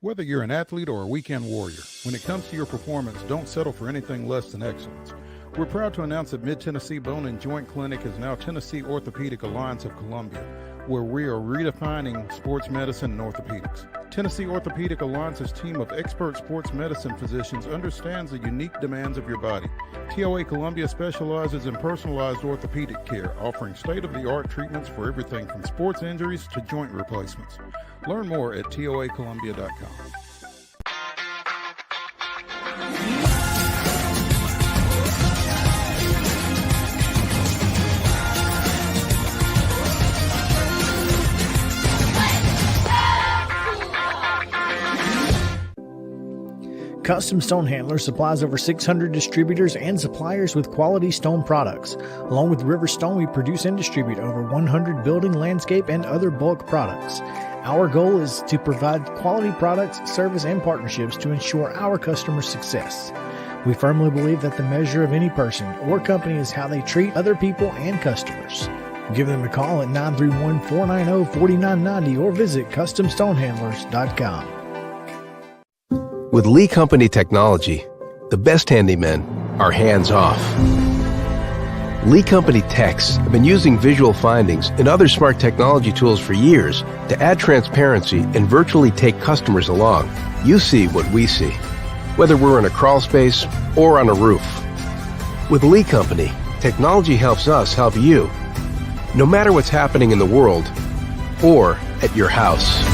Whether you're an athlete or a weekend warrior, when it comes to your performance, don't settle for anything less than excellence. We're proud to announce that Mid-Tennessee Bone and Joint Clinic is now Tennessee Orthopedic Alliance of Columbia, where we are redefining sports medicine and orthopedics. Tennessee Orthopedic Alliance's team of expert sports medicine physicians understands the unique demands of your body. TOA Columbia specializes in personalized orthopedic care, offering state-of-the-art treatments for everything from sports injuries to joint replacements. Learn more at toacolumbia.com. Custom Stone Handler supplies over 600 distributors and suppliers with quality stone products. Along with River Stone, we produce and distribute over 100 building, landscape, and other bulk products. Our goal is to provide quality products, service, and partnerships to ensure our customers' success. We firmly believe that the measure of any person or company is how they treat other people and customers. Give them a call at 931-490-4990 or visit CustomStonehandlers.com. With Lee Company technology, the best handymen are hands-off. Lee Company techs have been using visual findings and other smart technology tools for years to add transparency and virtually take customers along. You see what we see, whether we're in a crawl space or on a roof. With Lee Company, technology helps us help you, no matter what's happening in the world or at your house.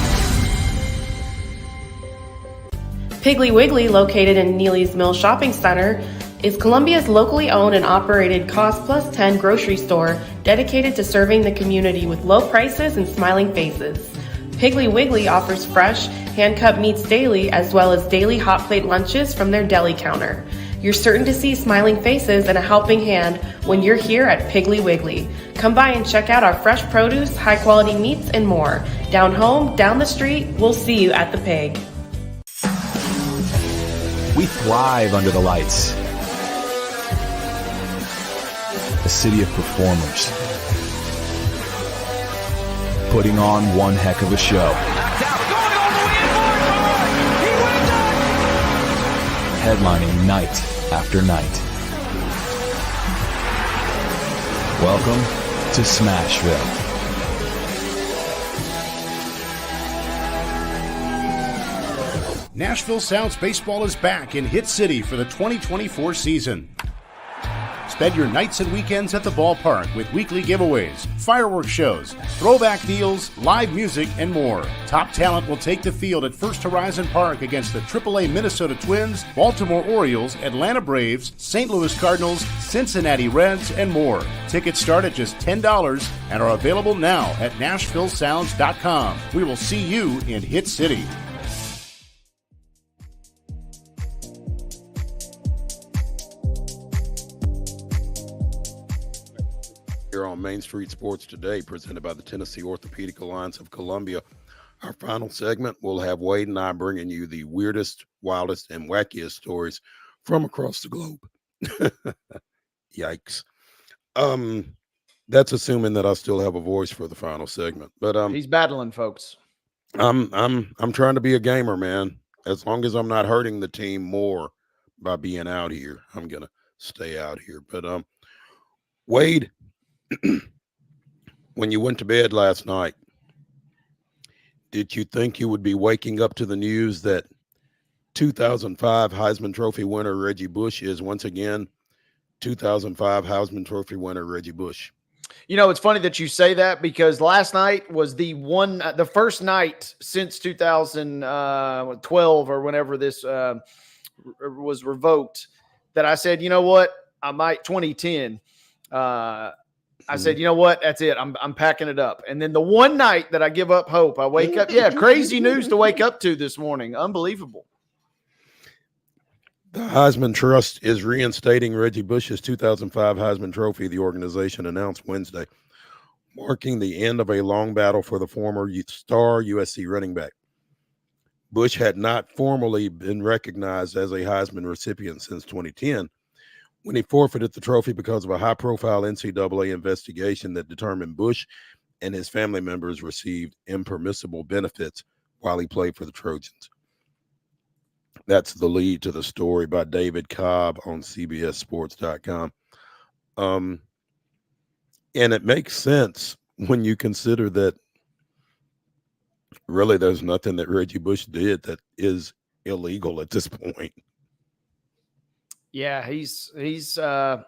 Piggly Wiggly, located in Neely's Mill Shopping Center, is Columbia's locally owned and operated Cost Plus 10 grocery store dedicated to serving the community with low prices and smiling faces. Piggly Wiggly offers fresh, hand-cut meats daily as well as daily hot plate lunches from their deli counter. You're certain to see smiling faces and a helping hand when you're here at Piggly Wiggly. Come by and check out our fresh produce, high-quality meats, and more. Down home, down the street, we'll see you at the Pig. We thrive under the lights. A city of performers. Putting on one heck of a show. Headlining night after night. Welcome to Smashville. Nashville Sounds Baseball is back in Hit City for the 2024 season. Spend your nights and weekends at the ballpark with weekly giveaways, fireworks shows, throwback deals, live music, and more. Top talent will take the field at First Horizon Park against the AAA Minnesota Twins, Baltimore Orioles, Atlanta Braves, St. Louis Cardinals, Cincinnati Reds, and more. Tickets start at just $10 and are available now at NashvilleSounds.com. We will see you in Hit City. Here on Main Street Sports Today, presented by the Tennessee Orthopedic Alliance of Columbia. Our final segment, we'll have Wade and I bringing you the weirdest, wildest, and wackiest stories from across the globe. Yikes. That's assuming that I still have a voice for the final segment. But he's battling, folks. I'm trying to be a gamer, man. As long as I'm not hurting the team more by being out here, I'm gonna stay out here. But Wade, when you went to bed last night, did you think you would be waking up to the news that 2005 Heisman Trophy winner Reggie Bush is once again 2005 Heisman Trophy winner Reggie Bush? You know, it's funny that you say that because last night was the first night since 2012 or whenever this was revoked that I said, you know what, I might 2010. I said, you know what? That's it. I'm packing it up. And then the one night that I give up hope, I wake up. Yeah, crazy news to wake up to this morning. Unbelievable. The Heisman Trust is reinstating Reggie Bush's 2005 Heisman Trophy, the organization announced Wednesday, marking the end of a long battle for the former star USC running back. Bush had not formally been recognized as a Heisman recipient since 2010, when he forfeited the trophy because of a high-profile NCAA investigation that determined Bush and his family members received impermissible benefits while he played for the Trojans. That's the lead to the story by David Cobb on CBSSports.com. And it makes sense when you consider that really there's nothing that Reggie Bush did that is illegal at this point. Yeah, he's kind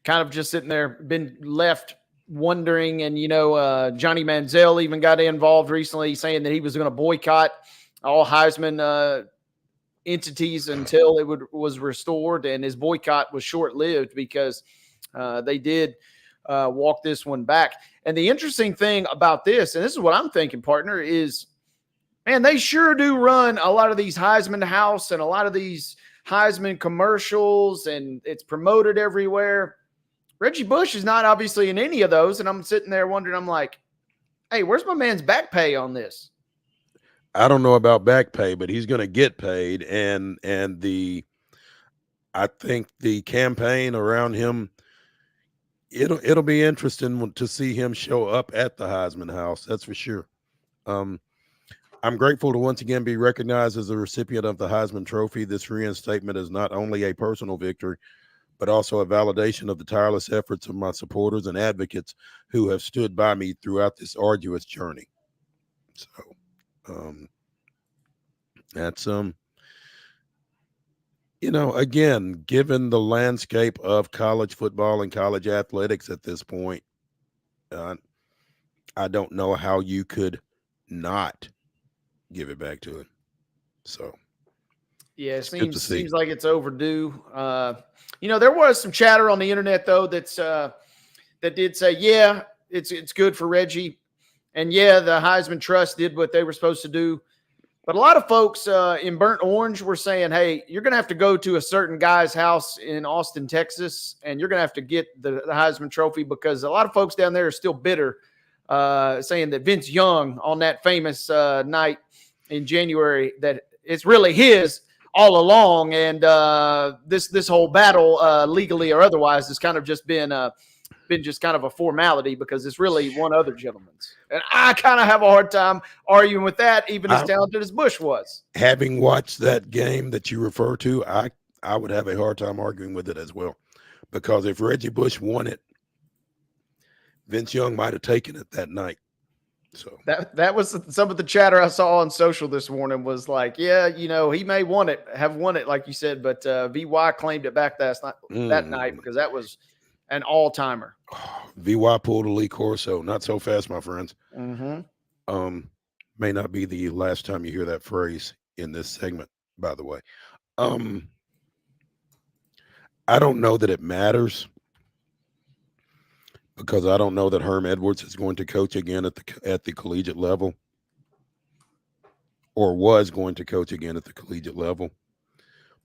of just sitting there, been left wondering. And, you know, Johnny Manziel even got involved recently saying that he was going to boycott all Heisman entities until it was restored. And his boycott was short-lived because they did walk this one back. And the interesting thing about this, and this is what I'm thinking, partner, is Man, they sure do run a lot of these Heisman House and a lot of these Heisman commercials, and it's promoted everywhere. Reggie Bush is not obviously in any of those, and I'm sitting there wondering, I'm like, hey, where's my man's back pay on this? I don't know about back pay, but he's going to get paid, and I think the campaign around him, it'll be interesting to see him show up at the Heisman House. That's for sure. I'm grateful to once again be recognized as a recipient of the Heisman Trophy. This reinstatement is not only a personal victory, but also a validation of the tireless efforts of my supporters and advocates who have stood by me throughout this arduous journey. So, that's again, given the landscape of college football and college athletics at this point, I don't know how you could not give it back to him. So, yeah, it good to see. seems like it's overdue. There was some chatter on the internet though that did say, yeah, it's good for Reggie, and yeah, the Heisman Trust did what they were supposed to do. But a lot of folks in Burnt Orange were saying, hey, you're going to have to go to a certain guy's house in Austin, Texas, and you're going to have to get the Heisman Trophy, because a lot of folks down there are still bitter, saying that Vince Young on that famous night in January, that it's really his all along. And this whole battle, legally or otherwise, has kind of just been just kind of a formality, because it's really one other gentleman's. And I kind of have a hard time arguing with that, even as talented as Bush was. Having watched that game that you refer to, I would have a hard time arguing with it as well, because if Reggie Bush won it, Vince Young might have taken it that night. So that was some of the chatter I saw on social this morning, was like, yeah, he may have won it, like you said, but VY claimed it back that night, because that was an all-timer. VY pulled a Lee Corso. Not so fast, my friends. Mm-hmm. May not be the last time you hear that phrase in this segment, by the way. I don't know that it matters, because I don't know that Herm Edwards is going to coach again at the collegiate level, or was going to coach again at the collegiate level.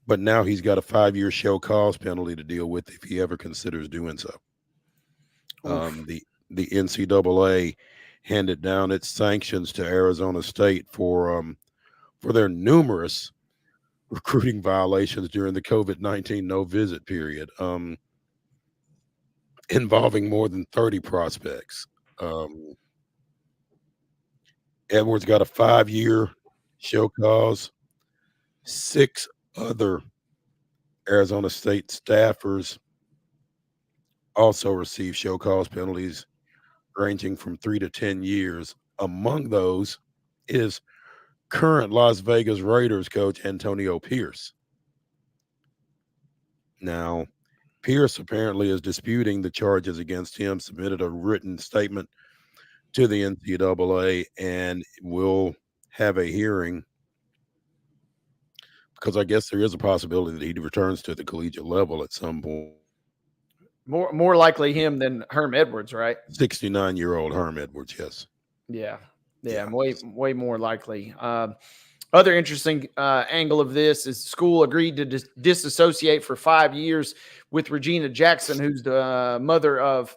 But now he's got a 5-year show cause penalty to deal with if he ever considers doing so. The NCAA handed down its sanctions to Arizona State for their numerous recruiting violations during the COVID-19 no visit period, involving more than 30 prospects. Edwards got a 5-year show cause. 6 other Arizona State staffers also received show cause penalties ranging from 3 to 10 years. Among those is current Las Vegas Raiders coach Antonio Pierce. Now, Pierce apparently is disputing the charges against him, submitted a written statement to the NCAA, and will have a hearing, because I guess there is a possibility that he returns to the collegiate level at some point. More likely him than Herm Edwards, right? 69-year-old Herm Edwards, yes. Yeah. Way more likely. Other interesting angle of this is school agreed to disassociate for 5 years with Regina Jackson, who's the mother of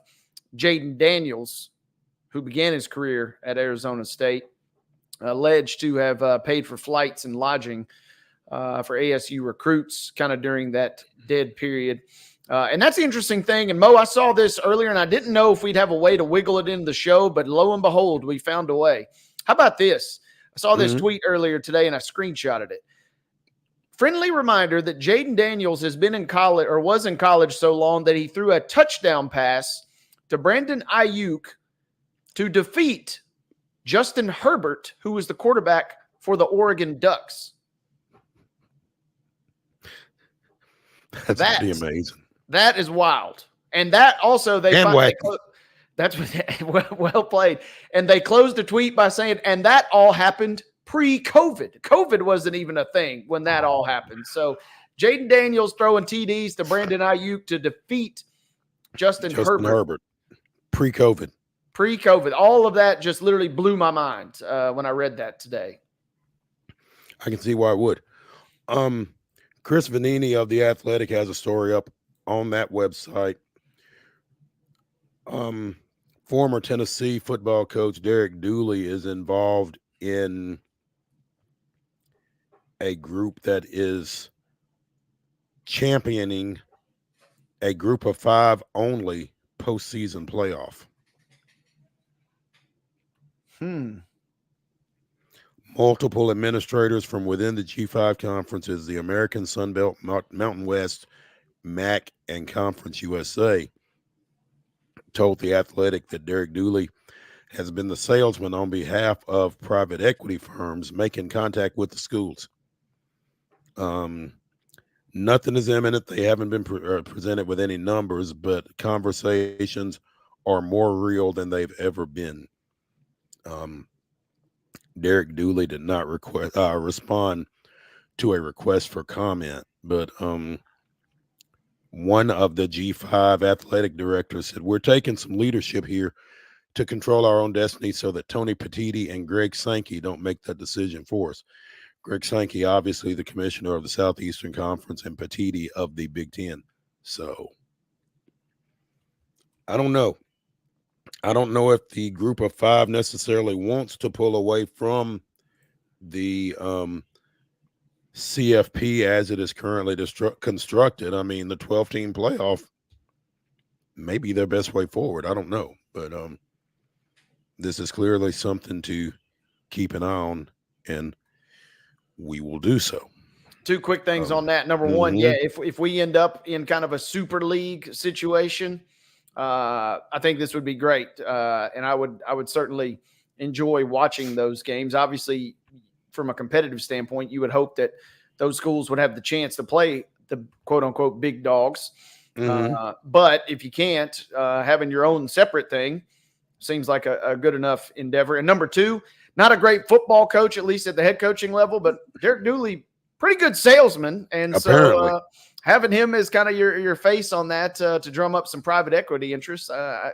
Jaden Daniels, who began his career at Arizona State, alleged to have paid for flights and lodging for ASU recruits kind of during that dead period. And that's the interesting thing. And Mo, I saw this earlier, and I didn't know if we'd have a way to wiggle it into the show, but lo and behold, we found a way. How about this? I saw this tweet earlier today, and I screenshotted it. Friendly reminder that Jaden Daniels has been in college, or was in college, so long that he threw a touchdown pass to Brandon Ayuk to defeat Justin Herbert, who was the quarterback for the Oregon Ducks. That's pretty amazing. That is wild. And that also, that's well played. And they closed the tweet by saying, and that all happened pre-COVID. COVID wasn't even a thing when that all happened. So Jaden Daniels throwing TDs to Brandon Ayuk to defeat Justin Herbert. Pre-COVID. All of that just literally blew my mind when I read that today. I can see why it would. Chris Vanini of The Athletic has a story up on that website. Former Tennessee football coach Derek Dooley is involved in a group that is championing a group of 5 only postseason playoff. Multiple administrators from within the G5 conferences, the American Sun Belt, Mountain West, MAC, and Conference USA, told The Athletic that Derek Dooley has been the salesman on behalf of private equity firms making contact with the schools. Nothing is imminent. They haven't been presented with any numbers, but conversations are more real than they've ever been. Derek Dooley did not respond to a request for comment, but one of the G5 athletic directors said, "We're taking some leadership here to control our own destiny so that Tony Petitti and Greg Sankey don't make that decision for us." Greg Sankey, obviously the commissioner of the Southeastern Conference, and Petitti of the Big Ten. So I don't know. I don't know if the group of 5 necessarily wants to pull away from the CFP as it is currently constructed. I mean, the 12-team playoff may be their best way forward. I don't know. But this is clearly something to keep an eye on, and we will do so. 2 quick things on that. Number one, if we end up in kind of a super league situation, I think this would be great, and I would certainly enjoy watching those games. Obviously, from a competitive standpoint, you would hope that those schools would have the chance to play the quote unquote big dogs. But if you can't, having your own separate thing seems like a good enough endeavor. And number 2, not a great football coach, at least at the head coaching level, but Derek Dooley, pretty good salesman. And so having him as kind of your face on that to drum up some private equity interests,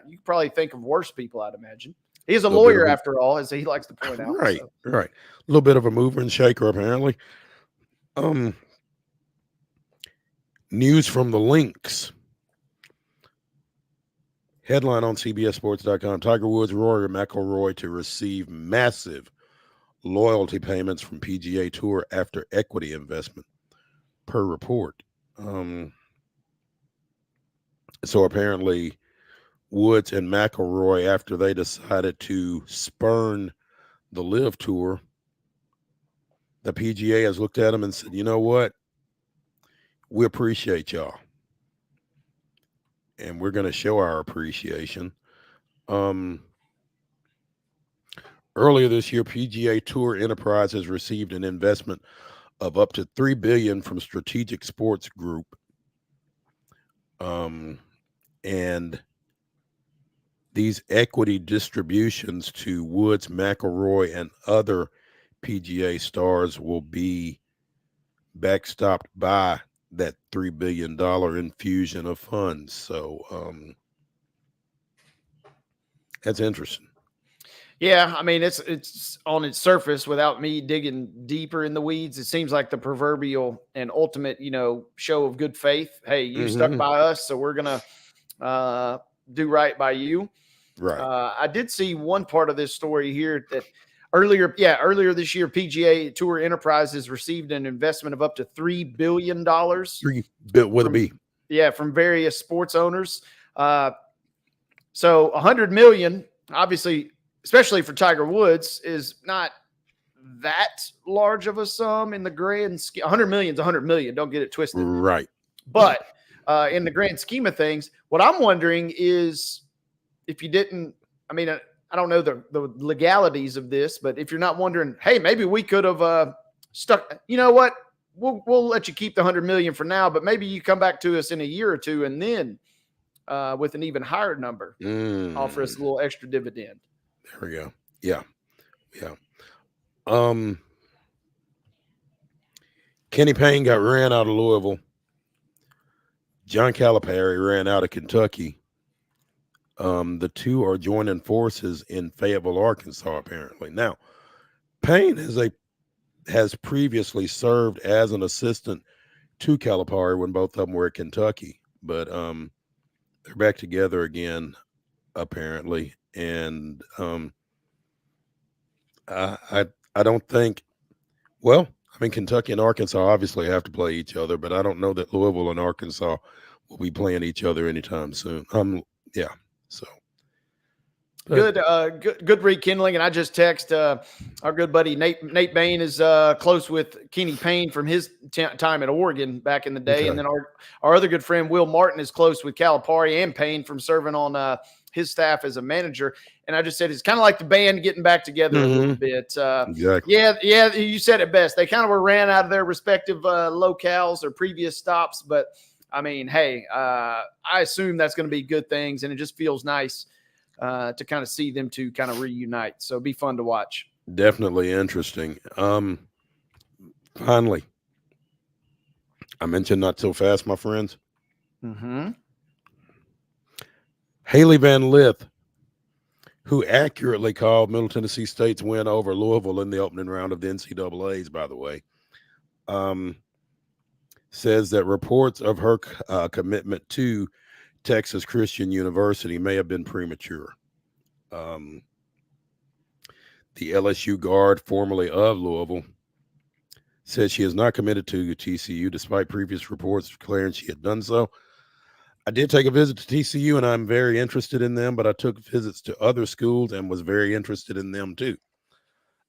you could probably think of worse people, I'd imagine. He's a lawyer after all, as he likes to point out. Right. A little bit of a mover and shaker, apparently. News from the Lynx. Headline on CBSSports.com: Tiger Woods, Rory McIlroy to receive massive loyalty payments from PGA Tour after equity investment, per report. So apparently Woods and McIlroy, after they decided to spurn the LIV Tour, the PGA has looked at them and said, you know what? We appreciate y'all, and we're going to show our appreciation. Earlier this year, PGA Tour Enterprises received an investment of up to $3 billion from Strategic Sports Group. And these equity distributions to Woods, McIlroy, and other PGA stars will be backstopped by that $3 billion infusion of funds. So that's interesting. Yeah, I mean, it's on its surface, without me digging deeper in the weeds, it seems like the proverbial and ultimate, show of good faith. Hey, you stuck by us, so we're gonna do right by you. Right. I did see one part of this story here that earlier this year, PGA Tour Enterprises received an investment of up to $3 billion. $3 billion with a B. Yeah, from various sports owners. So $100 million, obviously, especially for Tiger Woods, is not that large of a sum in the grand scheme. $100 million is $100 million. Don't get it twisted. Right. But in the grand scheme of things, what I'm wondering is, if you didn't, I mean, I don't know the legalities of this, but if you're not wondering, hey, maybe we could have stuck, you know what? We'll let you keep the $100 million for now, but maybe you come back to us in a year or two, and then with an even higher number, offer us a little extra dividend. There we go. Yeah. Kenny Payne got ran out of Louisville. John Calipari ran out of Kentucky. The two are joining forces in Fayetteville, Arkansas, apparently. Now, Payne is has previously served as an assistant to Calipari when both of them were at Kentucky, but they're back together again apparently, and I don't think. Well, I mean, Kentucky and Arkansas obviously have to play each other, but I don't know that Louisville and Arkansas will be playing each other anytime soon. Yeah. So good rekindling. And I just text our good buddy Nate Bain is close with Kenny Payne from his time at Oregon back in the day, Okay. and then our other good friend Will Martin is close with Calipari and Payne from serving on his staff as a manager. And I just said it's kind of like the band getting back together a little bit. Exactly. Yeah, you said it best. They kind of were ran out of their respective locales or previous stops, but I mean, hey, I assume that's going to be good things, and it just feels nice to kind of see them two kind of reunite. So it'll be fun to watch. Definitely interesting. Finally, I mentioned not so fast, my friends. Mm-hmm. Haley Van Lith, who accurately called Middle Tennessee State's win over Louisville in the opening round of the NCAAs, by the way, says that reports of her commitment to Texas Christian University may have been premature. The LSU guard, formerly of Louisville, said she is not committed to TCU despite previous reports declaring she had done so. I did take a visit to TCU, and I'm very interested in them, but I took visits to other schools and was very interested in them too.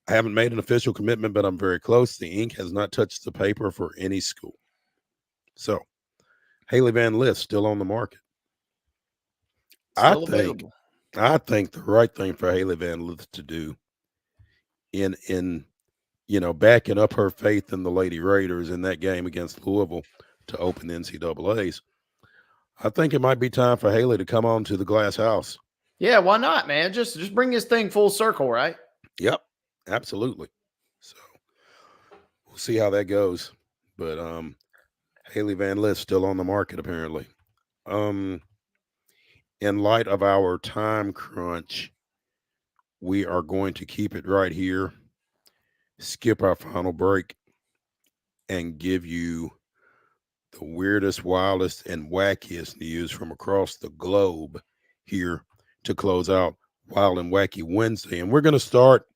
I haven't made an official commitment, but I'm very close. The ink has not touched the paper for any school. So, Haley Van Lith still on the market. Still available. I think the right thing for Haley Van Lith to do in backing up her faith in the Lady Raiders in that game against Louisville to open the NCAAs, I think it might be time for Haley to come on to the glass house. Yeah, why not, man? Just bring this thing full circle, right? Yep, absolutely. So we'll see how that goes. But Haley Van Lith still on the market apparently. In light of our time crunch, we are going to keep it right here, skip our final break, and give you the weirdest, wildest, and wackiest news from across the globe here to close out Wild and Wacky Wednesday. And we're going to start,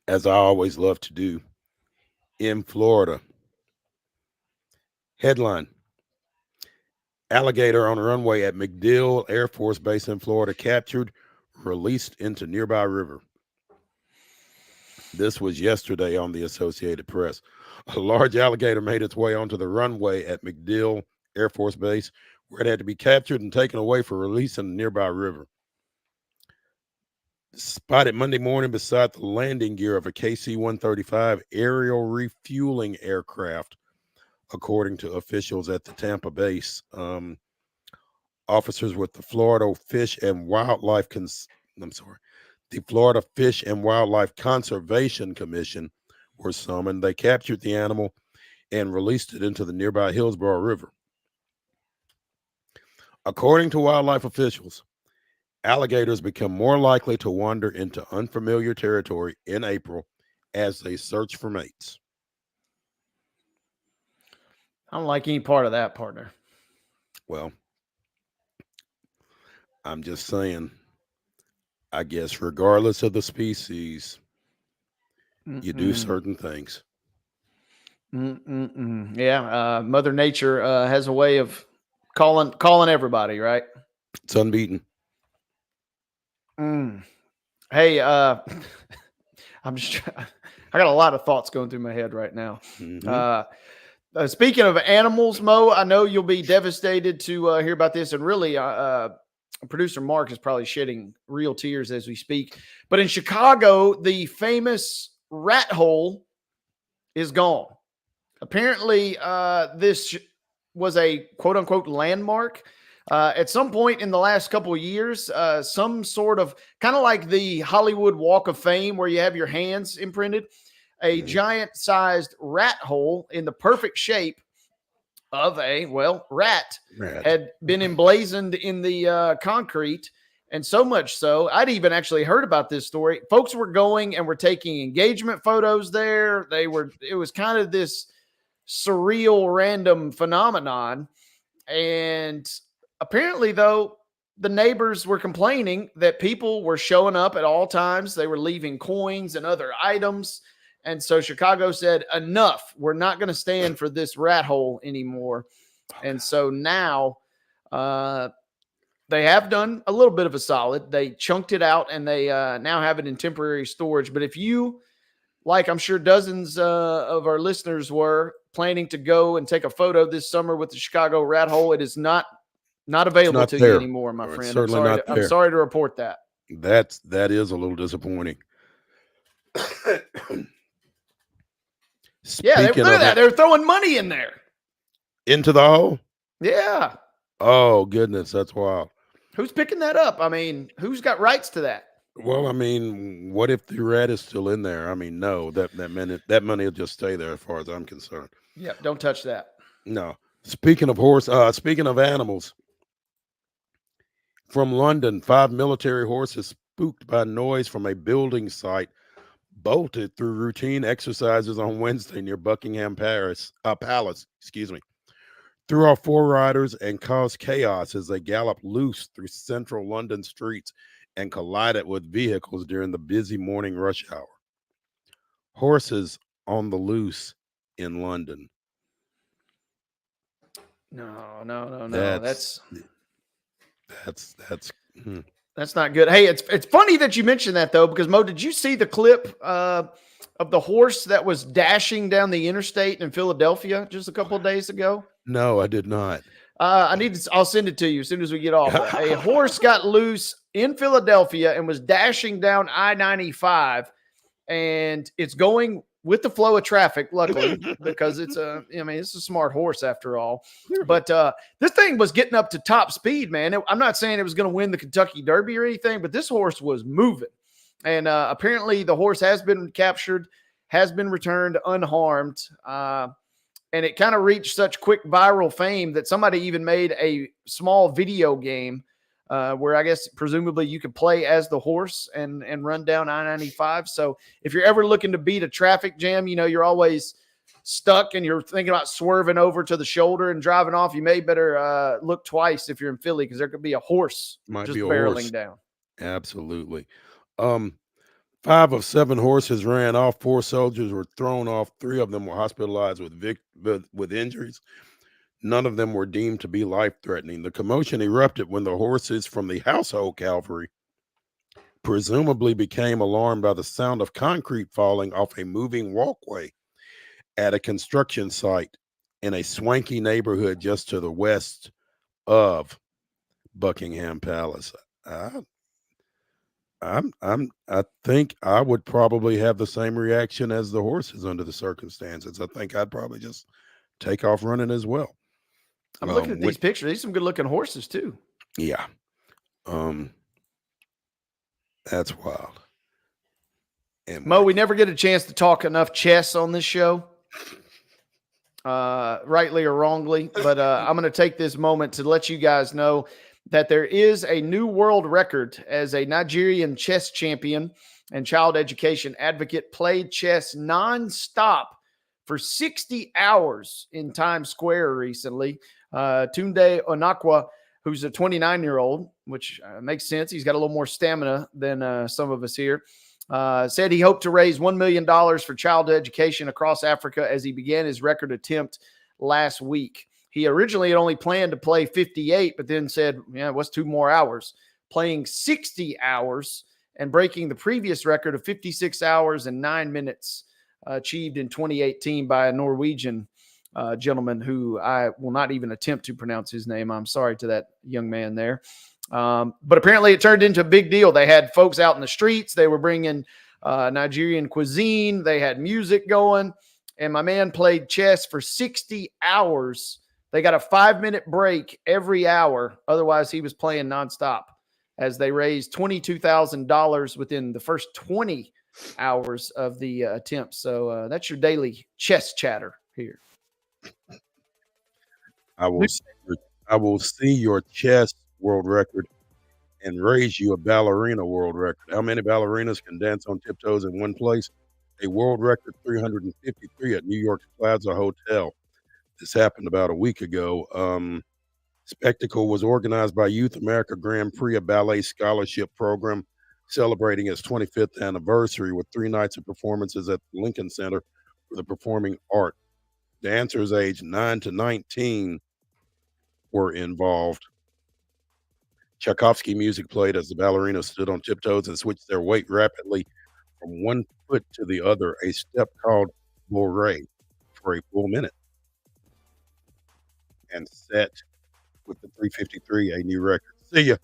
as I always love to do, in Florida. Headline: alligator on a runway at MacDill Air Force Base in Florida captured, released into nearby river. This was yesterday on the Associated Press. A large alligator made its way onto the runway at MacDill Air Force Base, where it had to be captured and taken away for release in a nearby river. Spotted Monday morning beside the landing gear of a KC-135 aerial refueling aircraft, according to officials at the Tampa base. Officers with the Florida Fish and Wildlife Conservation Commission were summoned. They captured the animal and released it into the nearby Hillsborough River. According to wildlife officials, alligators become more likely to wander into unfamiliar territory in April as they search for mates. I don't like any part of that, partner. Well, I'm just saying, I guess regardless of the species, you do certain things. Yeah, Mother Nature has a way of calling everybody, right? It's unbeaten. Hey, I'm just I got a lot of thoughts going through my head right now. Speaking of animals, Mo, I know you'll be devastated to hear about this, and really, producer Mark is probably shedding real tears as we speak. But in Chicago, the famous rat hole is gone. Apparently, this was a quote-unquote landmark. At some point in the last couple of years, some sort of kind of like the Hollywood Walk of Fame where you have your hands imprinted, a giant-sized rat hole in the perfect shape of a, rat had been emblazoned in the concrete, And so much so, I'd even actually heard about this story. Folks were going and were taking engagement photos there. It was kind of this surreal, random phenomenon. And apparently, though, the neighbors were complaining that people were showing up at all times. They were leaving coins and other items. And so Chicago said, enough. We're not going to stand for this rat hole anymore. And so now they have done a little bit of a solid. They chunked it out and they now have it in temporary storage. But if you, like I'm sure dozens of our listeners were, planning to go and take a photo this summer with the Chicago rat hole, it is not available to you anymore, my friend. Certainly I'm sorry to report that. That is a little disappointing. Yeah, look at that. They're throwing money in there. Into the hole? Yeah. Oh, goodness. That's wild. Who's picking that up? I mean, who's got rights to that? Well, I mean, what if the rat is still in there? I mean, no, that money will just stay there as far as I'm concerned. Yeah, don't touch that. No. Speaking of animals, from London, 5 military horses spooked by noise from a building site bolted through routine exercises on Wednesday near Buckingham Palace, threw off 4 riders and caused chaos as they galloped loose through central London streets and collided with vehicles during the busy morning rush hour. Horses on the loose in London. No. That's That's not good. Hey, it's funny that you mentioned that though, because Mo, did you see the clip of the horse that was dashing down the interstate in Philadelphia just a couple of days ago? No, I did not. I'll send it to you as soon as we get off. A horse got loose in Philadelphia and was dashing down I-95, and it's going with the flow of traffic, luckily, because it's a smart horse after all. But this thing was getting up to top speed, man. I'm not saying it was going to win the Kentucky Derby or anything, but this horse was moving. And apparently the horse has been captured, has been returned unharmed. And it kind of reached such quick viral fame that somebody even made a small video game where I guess presumably you could play as the horse and run down I-95. So if you're ever looking to beat a traffic jam, you're always stuck and you're thinking about swerving over to the shoulder and driving off, you may better look twice if you're in Philly, because there could be a horse barreling down. Absolutely. 5 of 7 horses ran off. 4 soldiers were thrown off. 3 of them were hospitalized with injuries. None of them were deemed to be life-threatening. The commotion erupted when the horses from the household cavalry presumably became alarmed by the sound of concrete falling off a moving walkway at a construction site in a swanky neighborhood just to the west of Buckingham Palace. I think I would probably have the same reaction as the horses under the circumstances. I think I'd probably just take off running as well. I'm looking at these pictures. These are some good looking horses too. Yeah. That's wild. And Mo, we never get a chance to talk enough chess on this show, rightly or wrongly. But I'm going to take this moment to let you guys know that there is a new world record as a Nigerian chess champion and child education advocate played chess nonstop for 60 hours in Times Square recently. Tunde Onakwa, who's a 29-year-old, which makes sense. He's got a little more stamina than some of us here. Said he hoped to raise $1 million for child education across Africa as he began his record attempt last week. He originally had only planned to play 58, but then said, what's 2 more hours? Playing 60 hours and breaking the previous record of 56 hours and 9 minutes achieved in 2018 by a Norwegian gentleman who I will not even attempt to pronounce his name. I'm sorry to that young man there. But apparently it turned into a big deal. They had folks out in the streets. They were bringing Nigerian cuisine. They had music going. And my man played chess for 60 hours. They got a 5-minute break every hour. Otherwise, he was playing nonstop as they raised $22,000 within the first 20 hours of the attempt. So that's your daily chess chatter here. I will see your chess world record and raise you a ballerina world record. How many ballerinas can dance on tiptoes in one place? A world record 353 at New York's Plaza Hotel. This happened about a week ago. Spectacle was organized by Youth America Grand Prix, a ballet scholarship program celebrating its 25th anniversary with 3 nights of performances at the Lincoln Center for the Performing Art. Dancers aged 9 to 19 were involved. Tchaikovsky music played as the ballerinas stood on tiptoes and switched their weight rapidly from one foot to the other, a step called bourrée, for a full minute, and set with the 353 a new record. See ya.